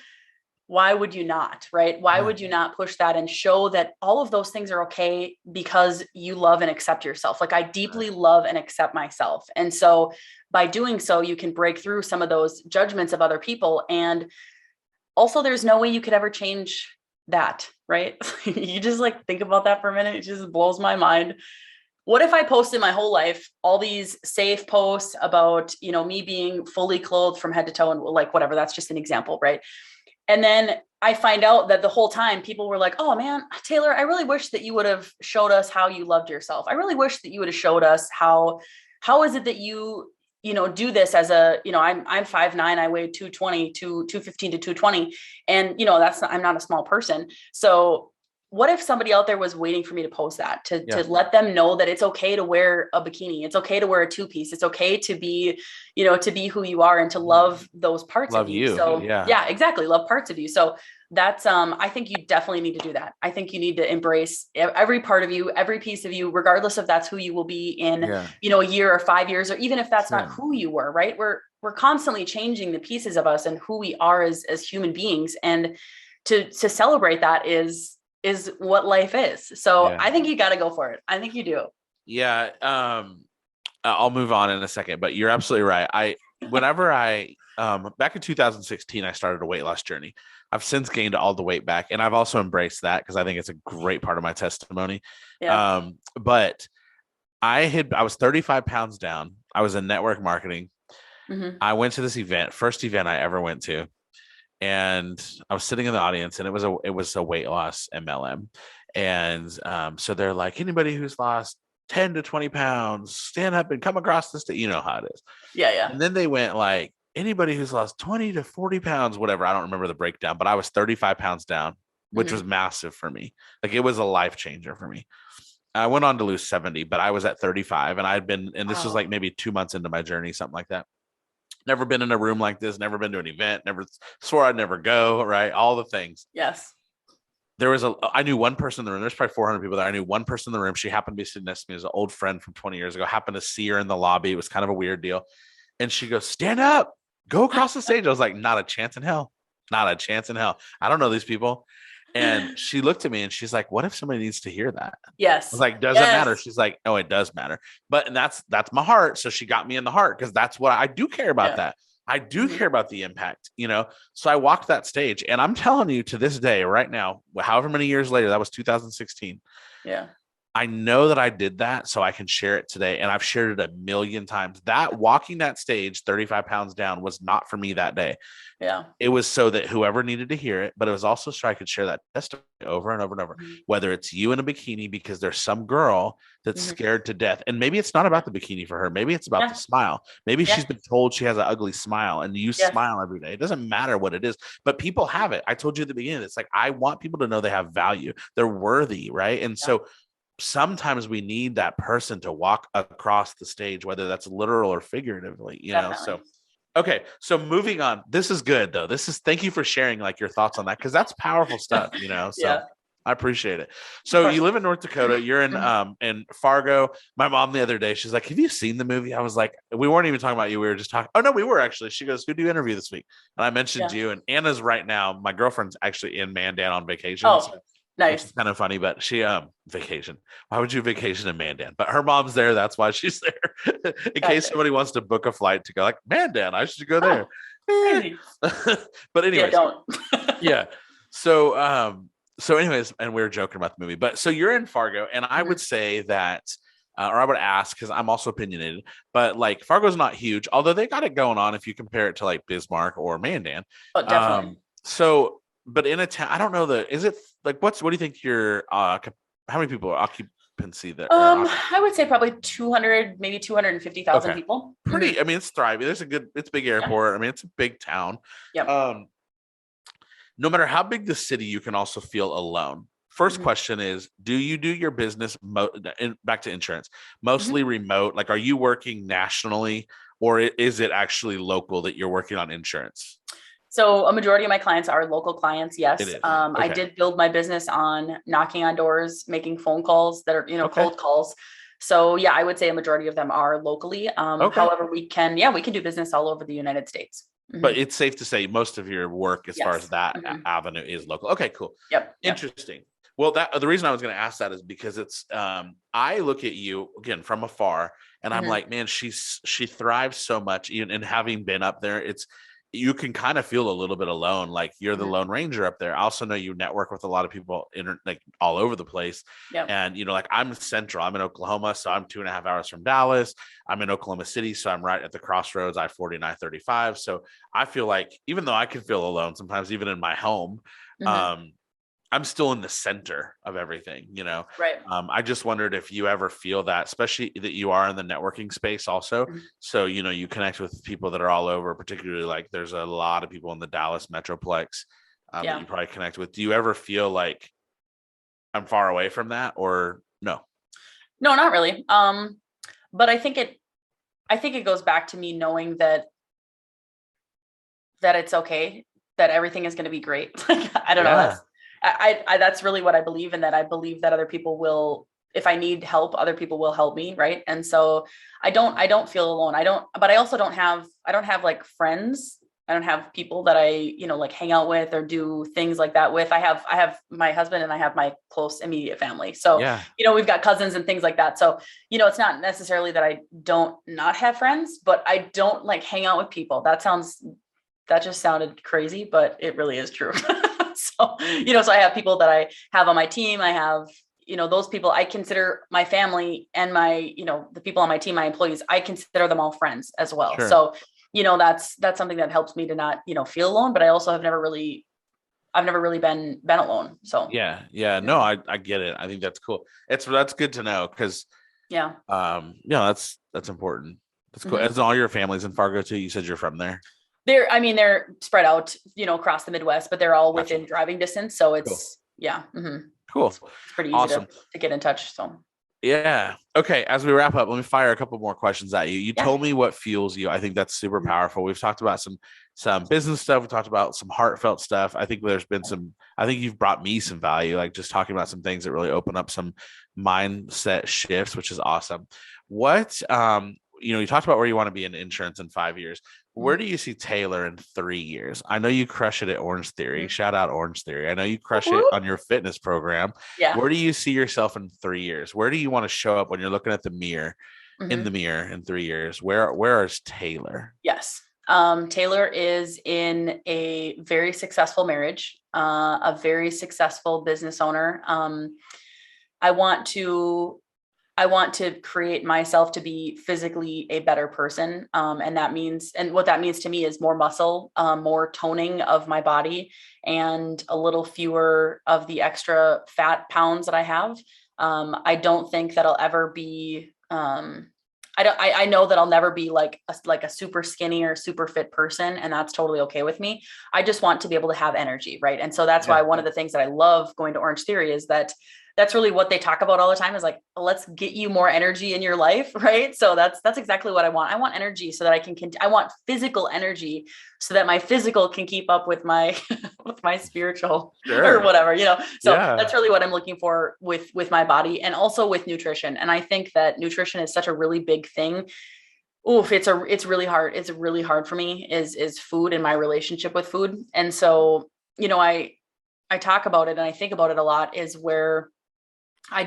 why would you not, right? Why would you not push that and show that all of those things are okay because you love and accept yourself? Like, I deeply love and accept myself. And so by doing so, you can break through some of those judgments of other people. And also, there's no way you could ever change that, right? You just like think about that for a minute. It just blows my mind. What if I posted my whole life, all these safe posts about, me being fully clothed from head to toe and like, whatever, that's just an example, right? And then I find out that the whole time people were like, oh man, Taylor, I really wish that you would have showed us how you loved yourself. I really wish that you would have showed us how is it that you do this as a, I'm 5'9", I weigh 215 to 220. And, I'm not a small person. So what if somebody out there was waiting for me to post that, to let them know that it's okay to wear a bikini. It's okay to wear a two-piece. It's okay to be, to be who you are and to love those parts of you. So yeah, exactly. Love parts of you. So that's, I think you definitely need to do that. I think you need to embrace every part of you, every piece of you, regardless if that's who you will be in, a year or 5 years, or even if that's not who you were, right? We're constantly changing the pieces of us and who we are as human beings. And to celebrate that is what life is. So I think you got to go for it. I think you do. Yeah. I'll move on in a second, but you're absolutely right. Whenever back in 2016, I started a weight loss journey. I've since gained all the weight back, and I've also embraced that because I think it's a great part of my testimony. Yeah. But I was 35 pounds down. I was in network marketing. Mm-hmm. I went to this event, first event I ever went to. And I was sitting in the audience, and it was a weight loss MLM. And so they're like, anybody who's lost 10 to 20 pounds, stand up and come across this day. You know how it is. Yeah. And then they went like, anybody who's lost 20 to 40 pounds, whatever. I don't remember the breakdown, but I was 35 pounds down, which was massive for me. Like, it was a life changer for me. I went on to lose 70, but I was at 35, and this was like maybe 2 months into my journey, something like that. Never been in a room like this, never been to an event, never swore I'd never go, right? All the things. Yes. I knew one person in the room. There's probably 400 people there. I knew one person in the room. She happened to be sitting next to me as an old friend from 20 years ago. Happened to see her in the lobby. It was kind of a weird deal. And she goes, stand up, go across the stage. I was like, not a chance in hell. Not a chance in hell. I don't know these people. And she looked at me and she's like, what if somebody needs to hear that? Yes. I was like, doesn't matter. She's like, oh, it does matter. And that's my heart. So she got me in the heart, because that's what I do care about. That I do care about the impact, so I walked that stage, and I'm telling you, to this day, right now, however many years later, that was 2016. Yeah. I know that I did that so I can share it today. And I've shared it a million times. That walking that stage 35 pounds down was not for me that day. Yeah. It was so that whoever needed to hear it, but it was also so I could share that testimony over and over and over, whether it's you in a bikini, because there's some girl that's scared to death. And maybe it's not about the bikini for her. Maybe it's about the smile. Maybe she's been told she has an ugly smile, and you smile every day. It doesn't matter what it is, but people have it. I told you at the beginning, it's like, I want people to know they have value. They're worthy. Right. And so sometimes we need that person to walk across the stage, whether that's literal or figuratively, so. Okay. So moving on, this is good though. Thank you for sharing like your thoughts on that, because that's powerful stuff, so I appreciate it. So you live in North Dakota, you're in Fargo. My mom the other day, she's like, have you seen the movie? I was like, we weren't even talking about you. We were just talking. Oh no, we were actually. She goes, who do you interview this week? And I mentioned you, and Anna's right now. My girlfriend's actually in Mandan on vacation. Oh. So, nice. It's kind of funny, but she vacation. Why would you vacation in Mandan? But her mom's there. That's why she's there. In case somebody wants to book a flight to go like, Mandan, I should go there. But anyways, don't. So anyways, and we were joking about the movie. But so you're in Fargo, and I would say that, or I would ask, because I'm also opinionated, but like Fargo's not huge, although they got it going on if you compare it to like Bismarck or Mandan. Oh, definitely. But in a town, I don't know is it like, what do you think your, how many people are occupancy there? I would say probably 200, maybe 250,000 people. Pretty, I mean, it's thriving. It's a big airport. I mean, it's a big town. Yeah. No matter how big the city, you can also feel alone. First question is, do you do your business, back to insurance, mostly remote? Like, are you working nationally, or is it actually local that you're working on insurance? So a majority of my clients are local clients. Yes. Okay. I did build my business on knocking on doors, making phone calls that are, cold calls. So yeah, I would say a majority of them are locally. However, we can do business all over the United States. But it's safe to say most of your work, as far as that avenue, is local. Okay, cool. Yep. Interesting. Well, the reason I was going to ask that is because it's, I look at you again from afar, and I'm like, man, she thrives so much. And having been up there, you can kind of feel a little bit alone. Like, you're the Lone Ranger up there. I also know you network with a lot of people like all over the place. Yep. And, like, I'm central, I'm in Oklahoma, so I'm 2.5 hours from Dallas. I'm in Oklahoma City, so I'm right at the crossroads, I-40 and I-35. So I feel like, even though I can feel alone sometimes, even in my home, I'm still in the center of everything, Right. I just wondered if you ever feel that, especially that you are in the networking space also. So, you connect with people that are all over, particularly like there's a lot of people in the Dallas Metroplex that you probably connect with. Do you ever feel like I'm far away from that, or no? No, not really. But I think it goes back to me knowing that it's okay, that everything is going to be great. Like, I don't know. Yeah. That's really what I believe in, that I believe that other people will, if I need help, other people will help me. Right. And so I don't feel alone. But I also don't have like friends. I don't have people that I, like hang out with or do things like that with. I have my husband and I have my close immediate family. So, Yeah. we've got cousins and things like that. So, it's not necessarily that I don't not have friends, but I don't like hang out with people. That just sounded crazy, but it really is true. So, so I have people that I have on my team. I have, those people I consider my family, and my, the people on my team, my employees, I consider them all friends as well. Sure. So, that's something that helps me to not, feel alone, but I also I've never really been alone. So Yeah. No, I get it. I think that's cool. That's good to know, because yeah. that's important. That's cool. Mm-hmm. As all your family's in Fargo too, you said you're from there. They're spread out, across the Midwest, but they're all Gotcha. within driving distance. So Cool. it's, yeah. Mm-hmm. Cool. It's pretty easy Awesome. to get in touch. So Yeah. Okay. As we wrap up, let me fire a couple more questions at you. You yeah. told me what fuels you. I think that's super powerful. We've talked about some business stuff. We talked about some heartfelt stuff. I think I think you've brought me some value, like just talking about some things that really open up some mindset shifts, which is awesome. What, you talked about where you want to be in insurance in 5 years. Where do you see Taylor in 3 years? I know you crush it at Orange Theory. Shout out Orange Theory. I know you crush it on your fitness program. Yeah. Where do you see yourself in 3 years? Where do you want to show up when you're looking at the mirror, in Mm-hmm. the mirror in 3 years? Where is Taylor? Yes. Taylor is in a very successful marriage, a very successful business owner. I want to create myself to be physically a better person. And what that means to me is more muscle, more toning of my body, and a little fewer of the extra fat pounds that I have. I don't think that I'll ever be, I know that I'll never be like a super skinny or super fit person, and that's totally okay with me. I just want to be able to have energy. Right. And so that's why one of the things that I love going to Orange Theory is that that's really what they talk about all the time, is like, let's get you more energy in your life. Right. So that's exactly what I want. I want energy so that I want physical energy so that my physical can keep up with my, with my spiritual or whatever, so that's really what I'm looking for with my body, and also with nutrition. And I think that nutrition is such a really big thing. Oof, it's really hard. It's really hard for me is food and my relationship with food. And so, I talk about it and I think about it a lot, is where I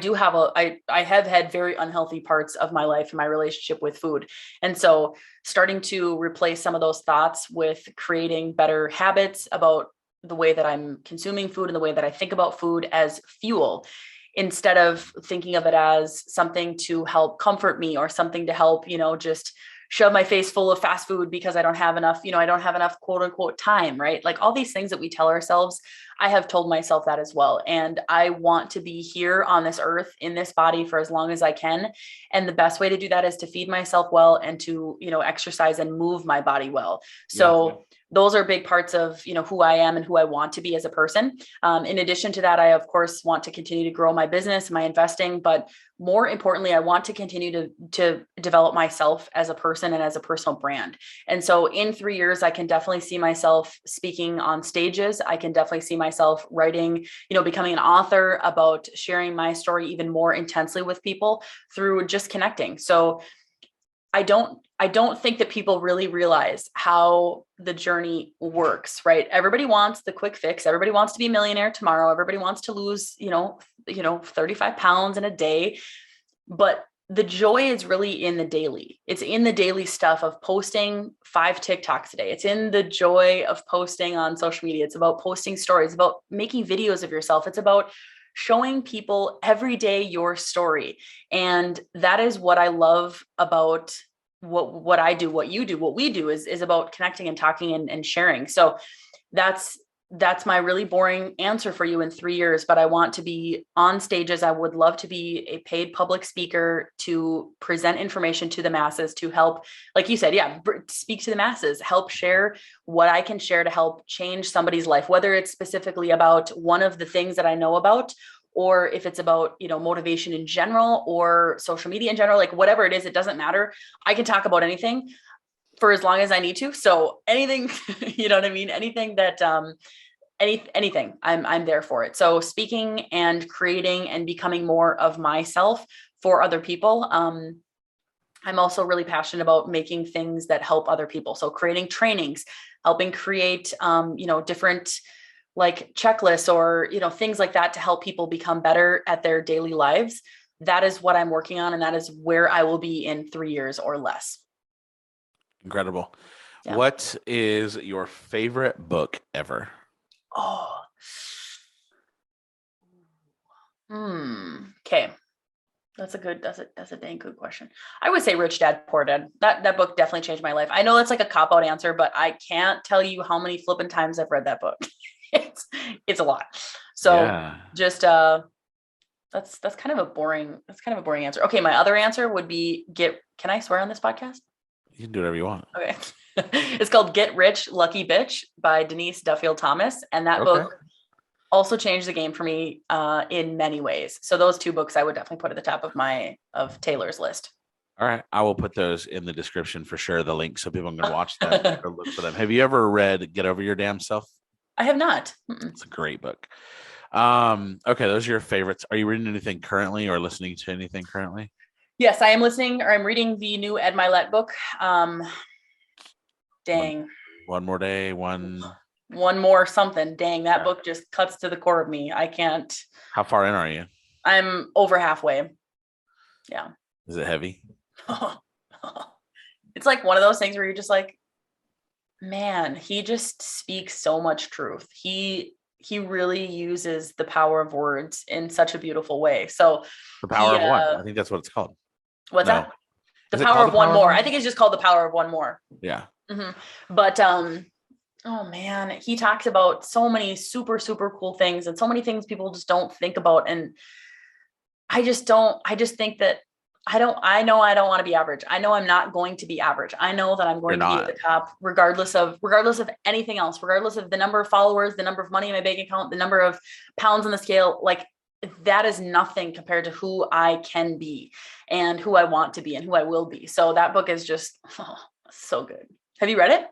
have had very unhealthy parts of my life and my relationship with food. And so starting to replace some of those thoughts with creating better habits about the way that I'm consuming food and the way that I think about food as fuel, instead of thinking of it as something to help comfort me or something to help, just shove my face full of fast food because I don't have enough, I don't have enough quote unquote time, right? Like all these things that we tell ourselves, I have told myself that as well. And I want to be here on this earth in this body for as long as I can. And the best way to do that is to feed myself well and to, exercise and move my body well. So those are big parts of, who I am and who I want to be as a person. In addition to that, I, of course, want to continue to grow my business, my investing, but more importantly, I want to continue to develop myself as a person and as a personal brand. And so in 3 years, I can definitely see myself speaking on stages. I can definitely see myself writing, becoming an author, about sharing my story even more intensely with people through just connecting. So I don't think that people really realize how the journey works, right? Everybody wants the quick fix. Everybody wants to be a millionaire tomorrow. Everybody wants to lose, 35 pounds in a day. But the joy is really in the daily. It's in the daily stuff of posting 5 TikToks a day. It's in the joy of posting on social media. It's about posting stories, about making videos of yourself. It's about showing people every day your story. And that is what I love about what I do, what you do, what we do is about connecting and talking and sharing. So that's my really boring answer for you in 3 years, but I want to be on stages. I would love to be a paid public speaker, to present information to the masses, to help, like you said, speak to the masses, help share what I can share to help change somebody's life, whether it's specifically about one of the things that I know about, or if it's about, motivation in general or social media in general, like whatever it is, it doesn't matter. I can talk about anything for as long as I need to. So anything, you know what I mean? Anything that, anything, I'm there for it. So speaking and creating and becoming more of myself for other people. I'm also really passionate about making things that help other people. So creating trainings, helping create, different like checklists or, things like that to help people become better at their daily lives. That is what I'm working on. And that is where I will be in 3 years or less. Incredible. Yeah. What is your favorite book ever? Oh. Okay. That's a dang good question. I would say Rich Dad, Poor Dad. That book definitely changed my life. I know that's like a cop-out answer, but I can't tell you how many flipping times I've read that book. It's a lot. So just that's kind of a boring answer. Okay, my other answer would be can I swear on this podcast? You can do whatever you want. Okay. It's called Get Rich, Lucky Bitch by Denise Duffield Thomas. And that book also changed the game for me in many ways. So those two books I would definitely put at the top of Taylor's list. All right. I will put those in the description for sure, the link, so people can watch them or look for them. Have you ever read Get Over Your Damn Self? I have not. It's a great book. Okay, those are your favorites. Are you reading anything currently or listening to anything currently? Yes, I am listening, or I'm reading the new Ed Milet book. Dang. One more day, one more something. Dang, that book just cuts to the core of me. I can't. How far in are you? I'm over halfway. Yeah. Is it heavy? It's like one of those things where you're just like, man, he just speaks so much truth. He really uses the power of words in such a beautiful way. So The Power of One. I think that's what it's called. What's that? The Power of One More. I think it's just called The Power of One More. Yeah. Mm-hmm. But oh man, he talks about so many super, super cool things and so many things people just don't think about. And I just think that I know I don't want to be average. I know I'm not going to be average. I know that I'm going to be at the top, regardless of anything else, regardless of the number of followers, the number of money in my bank account, the number of pounds on the scale. Like that is nothing compared to who I can be and who I want to be and who I will be. So that book is just so good. Have you read it?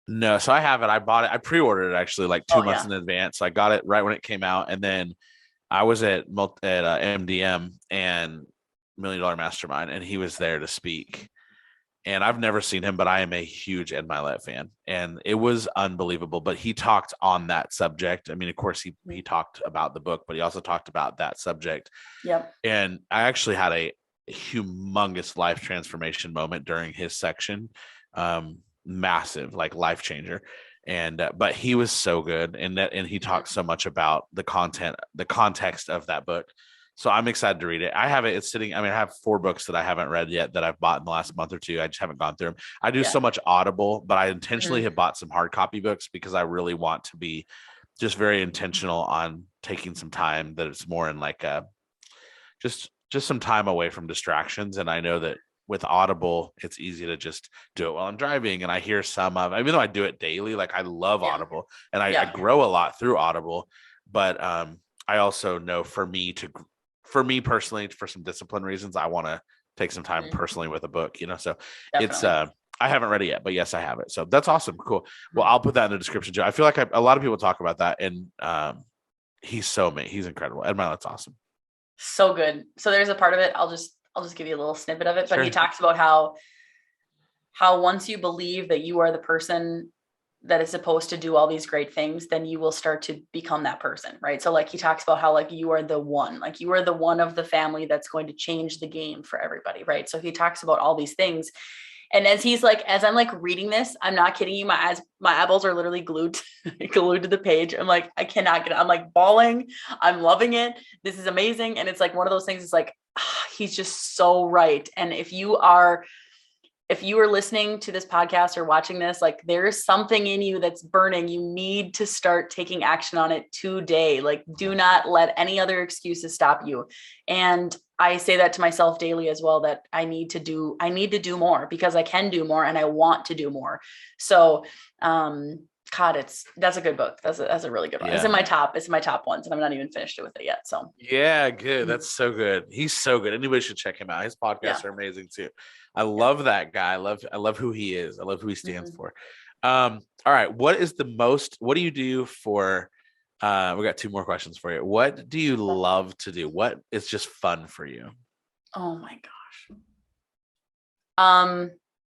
No, so I haven't. I bought it. I pre-ordered it actually like 2 months in advance. So I got it right when it came out, and then I was at MDM and $1 Million Mastermind, and he was there to speak. And I've never seen him, but I am a huge Ed Milet fan, and it was unbelievable. But he talked on that subject. I mean, of course, he talked about the book, but he also talked about that subject. Yep. And I actually had a humongous life transformation moment during his section. Massive, like life changer. And but he was so good, and he talked so much about the context of that book. So I'm excited to read it. I have it. It's sitting. I mean, I have 4 books that I haven't read yet that I've bought in the last month or two. I just haven't gone through them. I do so much Audible, but I intentionally have bought some hard copy books because I really want to be just very intentional on taking some time that it's more in like just some time away from distractions. And I know that with Audible, it's easy to just do it while I'm driving. And I hear some of, even though I do it daily, like I love Audible and I grow a lot through Audible. But I also know for me personally, for some discipline reasons, I want to take some time personally with a book, so it's, I haven't read it yet, but yes, I have it. So that's awesome. Cool. Well, I'll put that in the description, Joe. I feel like a lot of people talk about that, and he's incredible. Ed Milet's awesome. So good. So there's a part of it. I'll just give you a little snippet of it, but he talks about how once you believe that you are the person that is supposed to do all these great things, then you will start to become that person. Right. So like he talks about how like you are the one of the family that's going to change the game for everybody. Right. So he talks about all these things. And as I'm like reading this, I'm not kidding you. My eyeballs are literally glued to the page. I'm like, I cannot get it. I'm like bawling. I'm loving it. This is amazing. And it's like one of those things. It's like, he's just so right. And if you are listening to this podcast or watching this, like there's something in you that's burning. You need to start taking action on it today. Like, do not let any other excuses stop you. And I say that to myself daily as well, that I need to do more because I can do more and I want to do more. So, God, that's a good book. That's a really good one. Yeah. It's in my top ones, and I'm not even finished with it yet. So Yeah, good. That's so good. He's so good. Anybody should check him out. His yeah. podcasts are amazing too. I love that guy. I love who he is. I love who he stands for. All right. What do you do for we got two more questions for you. What do you love to do? What is just fun for you? Oh my gosh.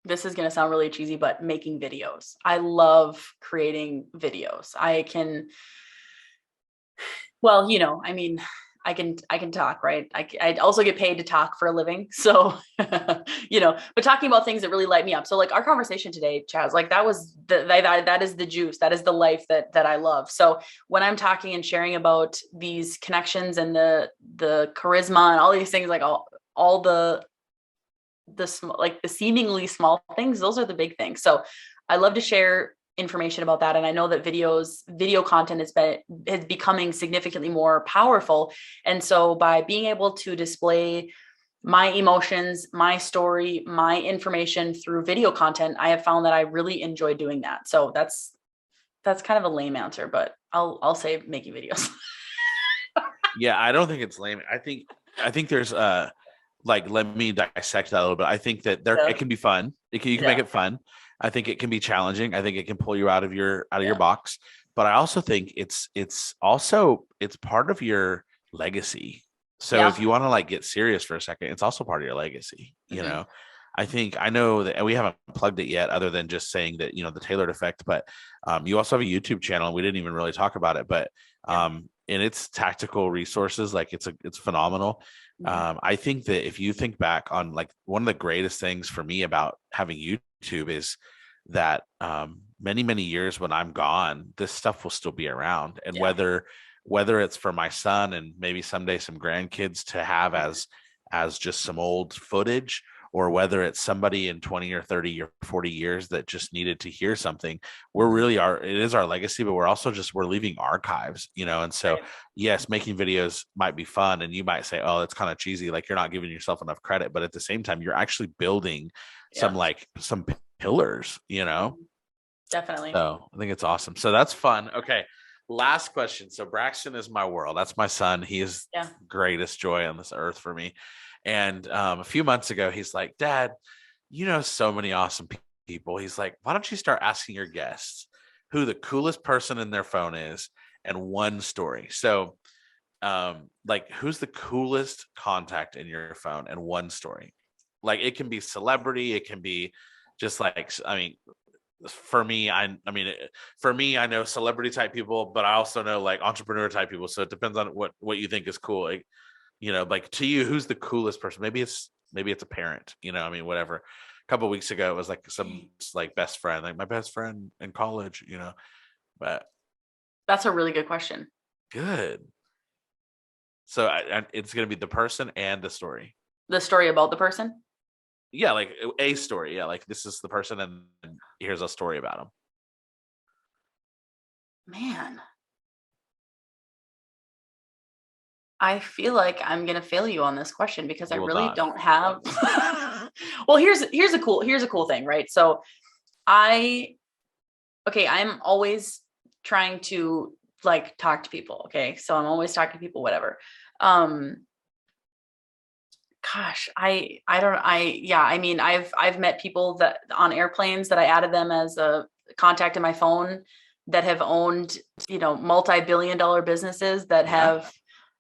This is going to sound really cheesy, but making videos. I love creating videos. Well, I mean, I can talk, right? I also get paid to talk for a living. So, but talking about things that really light me up. So like our conversation today, Chaz, like that was that is the juice. That is the life that I love. So when I'm talking and sharing about these connections and the charisma and all these things, like all the seemingly small things, those are the big things. So I love to share information about that. And I know that video content is becoming significantly more powerful. And so by being able to display my emotions, my story, my information through video content, I have found that I really enjoy doing that. So that's kind of a lame answer, but I'll say making videos. Yeah, I don't think it's lame. I think there's let me dissect that a little bit. I think that it can be fun. You can make it fun. I think it can be challenging. I think it can pull you out of your box. But I also think it's part of your legacy. So if you want to like get serious for a second, it's also part of your legacy. You know, I know that, and we haven't plugged it yet, other than just saying that the tailored effect. But you also have a YouTube channel, and we didn't even really talk about it. But in its tactical resources, like it's phenomenal. I think that if you think back on like one of the greatest things for me about having YouTube is that many, many years when I'm gone, this stuff will still be around. And whether it's for my son and maybe someday some grandkids to have as just some old footage, or whether it's somebody in 20 or 30 or 40 years that just needed to hear something, it is our legacy, but we're leaving archives, and so yes, making videos might be fun, and you might say, oh, it's kind of cheesy, like you're not giving yourself enough credit, but at the same time, you're actually building some pillars, Definitely. So I think it's awesome. So that's fun. Okay. Last question. So Braxton is my world. That's my son. He is the greatest joy on this earth for me. And a few months ago, he's like, Dad, so many awesome people. He's like, why don't you start asking your guests who the coolest person in their phone is and one story. So who's the coolest contact in your phone and one story? Like it can be celebrity. It can be just like, for me, I know celebrity type people, but I also know like entrepreneur type people. So it depends on what you think is cool. Like, like to you, who's the coolest person? Maybe it's a parent, whatever. A couple of weeks ago, it was like some like best friend, like my best friend in college, but that's a really good question. Good. So it's going to be the person and the story. The story about the person? Yeah, like a story. Yeah, like this is the person and here's a story about him. Man. I feel like I'm going to fail you on this question because I really don't have. Well, here's a cool thing, right? So I'm always trying to like talk to people. Okay. So I'm always talking to people, whatever. Gosh, I've met people that on airplanes that I added them as a contact in my phone that have owned, multi-billion-dollar businesses that have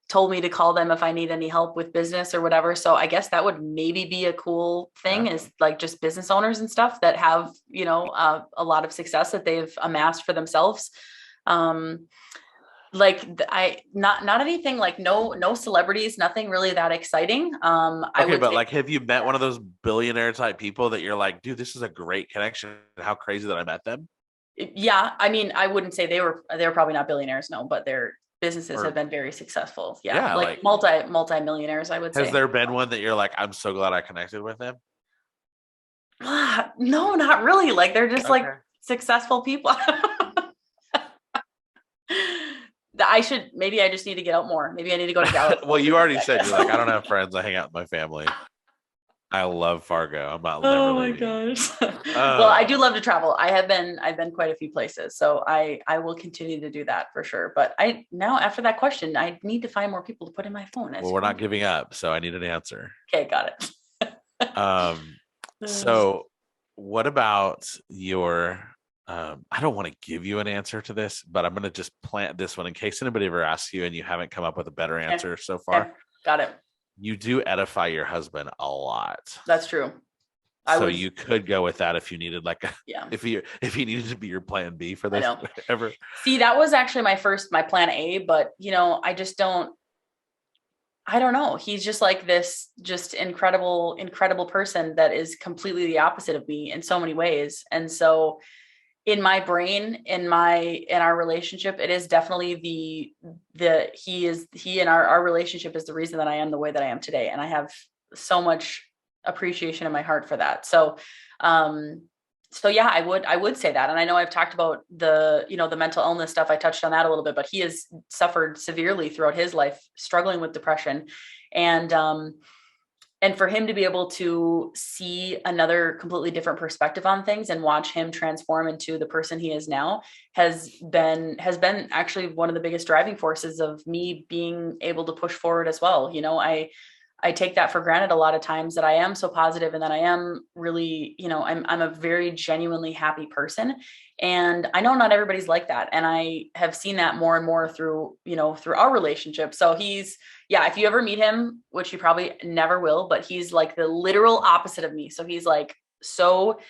told me to call them if I need any help with business or whatever. So I guess that would maybe be a cool thing is like just business owners and stuff that have, a lot of success that they've amassed for themselves. Not anything like no celebrities, nothing really that exciting. Have you met one of those billionaire type people that you're like, dude, this is a great connection? How crazy that I met them? Yeah. I wouldn't say they were probably not billionaires, no, but their businesses have been very successful. Yeah. Like multi-millionaires, I would say. Has there been one that you're like, I'm so glad I connected with them? No, not really. Like they're just like successful people. I just need to get out more. Maybe I need to go to Gallup. Well, you already said you're like, I don't have friends. I hang out with my family. I love Fargo. I'm not never Oh my leaving. gosh. Well, I do love to travel. I've been quite a few places. So I will continue to do that for sure. But I now after that question, I need to find more people to put in my phone. Well, we're not giving up, so I need an answer. Okay, got it. Um, so what about your I don't want to give you an answer to this, but I'm gonna just plant this one in case anybody ever asks you and you haven't come up with a better answer so far. Okay, got it. You do edify your husband a lot. That's true. So you could go with that if you needed yeah. if he needed to be your plan B for this ever. See, that was actually my plan A, but I just I don't know. He's just like this just incredible person that is completely the opposite of me in so many ways. And so in my brain, in our relationship, it is definitely he and our relationship is the reason that I am the way that I am today. And I have so much appreciation in my heart for that. So yeah, I would say that. And I know I've talked about the mental illness stuff. I touched on that a little bit, but he has suffered severely throughout his life, struggling with depression. And for him to be able to see another completely different perspective on things and watch him transform into the person he is now has been actually one of the biggest driving forces of me being able to push forward as well. I take that for granted a lot of times, that I am so positive and that I am really, I'm a very genuinely happy person. And I know not everybody's like that. And I have seen that more and more through our relationship. So if you ever meet him, which you probably never will, but he's like the literal opposite of me. So he's like, so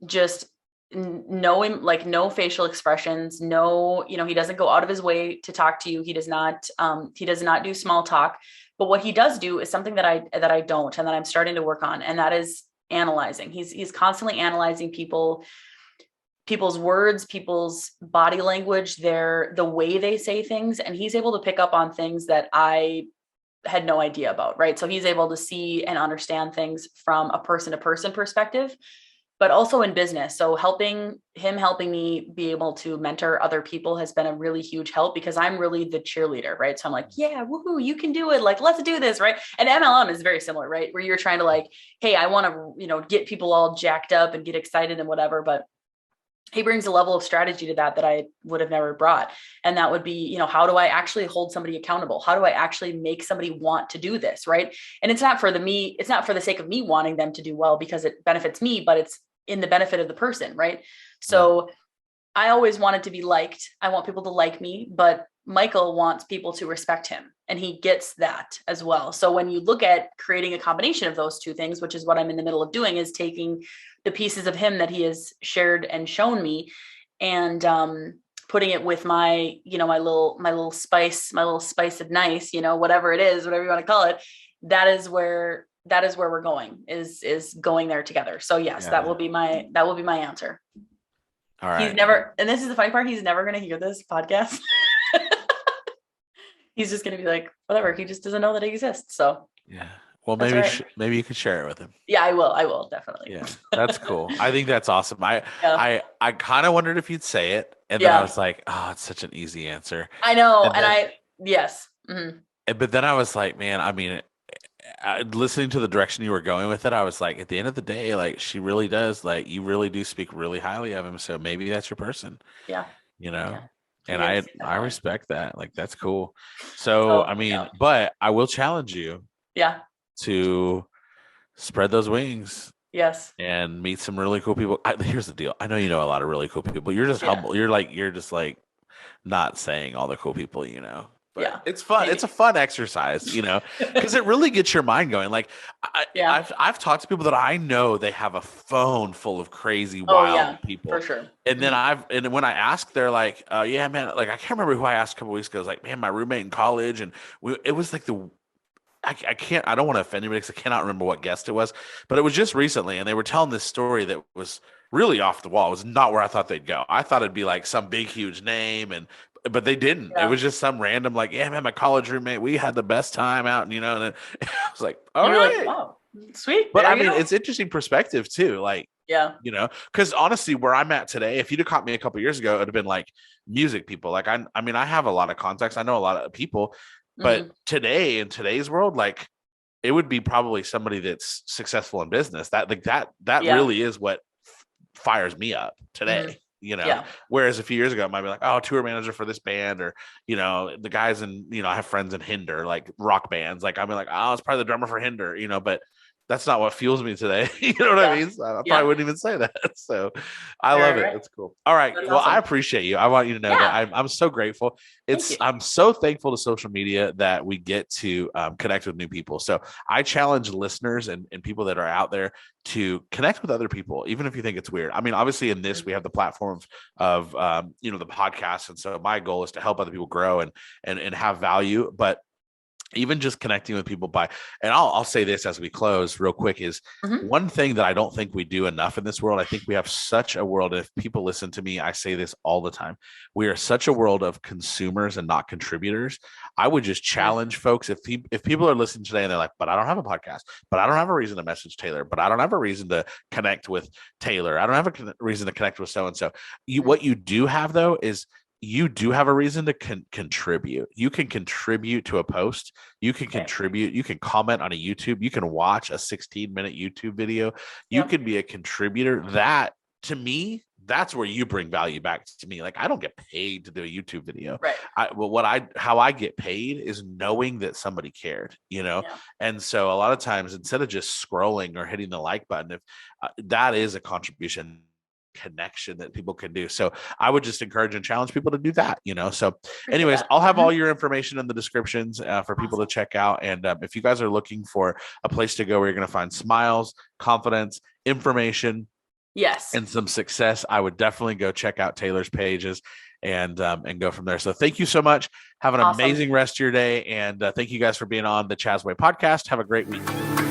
just no facial expressions, no, he doesn't go out of his way to talk to you. He does not do small talk. But what he does do is something that I don't, and that I'm starting to work on. And that is analyzing. He's constantly analyzing people's words, people's body language, the way they say things. And he's able to pick up on things that I had no idea about. Right. So he's able to see and understand things from a person to person perspective, but also in business. So helping me be able to mentor other people has been a really huge help, because I'm really the cheerleader, right? So I'm like, yeah, woohoo, you can do it. Like, let's do this, right? And MLM is very similar, right? Where you're trying to like, hey, I want to, get people all jacked up and get excited and whatever, but he brings a level of strategy to that I would have never brought. And that would be, how do I actually hold somebody accountable? How do I actually make somebody want to do this? Right. And it's not for the sake of me wanting them to do well because it benefits me, but it's in the benefit of the person. Right. So I always wanted to be liked. I want people to like me, but Michael wants people to respect him, and he gets that as well. So when you look at creating a combination of those two things, which is what I'm in the middle of doing, is taking the pieces of him that he has shared and shown me and putting it with my little spice of nice, whatever it is, whatever you want to call it. That is where we're going, is going there together. So yes, that will be my answer. All right. He's never, and this is the funny part, he's never going to hear this podcast. He's just going to be like, whatever. He just doesn't know that it exists. So yeah. Well, maybe you could share it with him. Yeah, I will definitely. Yeah, that's cool. I think that's awesome. I kind of wondered if you'd say it, and then I was like, oh, it's such an easy answer. I know, and yes. Mm-hmm. But then I was like, man, I mean, listening to the direction you were going with it, I was like, at the end of the day, like, she really does, like, you really do speak really highly of him. So maybe that's your person. Yeah. Yeah. And I respect that. Like, that's cool. So I mean, but I will challenge you. Yeah. To spread those wings. Yes. And meet some really cool people. Here's the deal. I know you know a lot of really cool people. You're just humble. You're just like not saying all the cool people, But it's fun. Maybe. It's a fun exercise, because it really gets your mind going. Like I've talked to people that I know, they have a phone full of crazy, wild people. For sure. And then and when I ask, they're like, yeah, man, like I can't remember who I asked a couple weeks ago. It was like, man, my roommate in college. And it was like I don't want to offend anybody because I cannot remember what guest it was, but it was just recently. And they were telling this story that was really off the wall. It was not where I thought they'd go. I thought it'd be like some big, huge name, but they didn't. Yeah. It was just some random, like, yeah, man, my college roommate, we had the best time out. And, and then I was like, all right. Like, wow, sweet. But I mean, it's interesting perspective too. Like, because honestly, where I'm at today, if you'd have caught me a couple of years ago, it'd have been like music people. Like, I mean, I have a lot of contacts. I know a lot of people. But today, in today's world, like, it would be probably somebody that's successful in business. That like that Yeah. really is what fires me up today. Yeah. Whereas a few years ago, I might be like, oh, tour manager for this band, or, the guys in, I have friends in Hinder, like rock bands. Like, I'll be like, oh, it's probably the drummer for Hinder, but that's not what fuels me today. You know what I mean? So I probably wouldn't even say that. So I love it. It's cool. All right. That's well, awesome. I appreciate you. I want you to know that I'm so grateful. I'm so thankful to social media that we get to connect with new people. So I challenge listeners and people that are out there to connect with other people, even if you think it's weird. I mean, obviously in this, we have the platform of the podcast. And so my goal is to help other people grow and have value, but even just connecting with people and I'll say this as we close real quick is one thing that I don't think we do enough in this world. I think we have such a world. If people listen to me, I say this all the time. We are such a world of consumers and not contributors. I would just challenge folks. If people are listening today and they're like, but I don't have a podcast, but I don't have a reason to message Taylor, but I don't have a reason to connect with Taylor. I don't have a reason to connect with so-and-so. What you do have though, is you do have a reason to contribute. You can contribute to a post. You can contribute. You can comment on a YouTube. You can watch a 16-minute YouTube video. You can be a contributor. That, to me, that's where you bring value back to me. Like, I don't get paid to do a YouTube video. Right. How I get paid is knowing that somebody cared, And so a lot of times, instead of just scrolling or hitting the like button, if that is a contribution connection that people can do. So I would just encourage and challenge people to do that, So anyways, I'll have all your information in the descriptions for people to check out. And if you guys are looking for a place to go where you're going to find smiles, confidence, information, and some success, I would definitely go check out Taylor's pages and go from there. So thank you so much. Have an amazing rest of your day. And thank you guys for being on the Chaz Way podcast. Have a great week.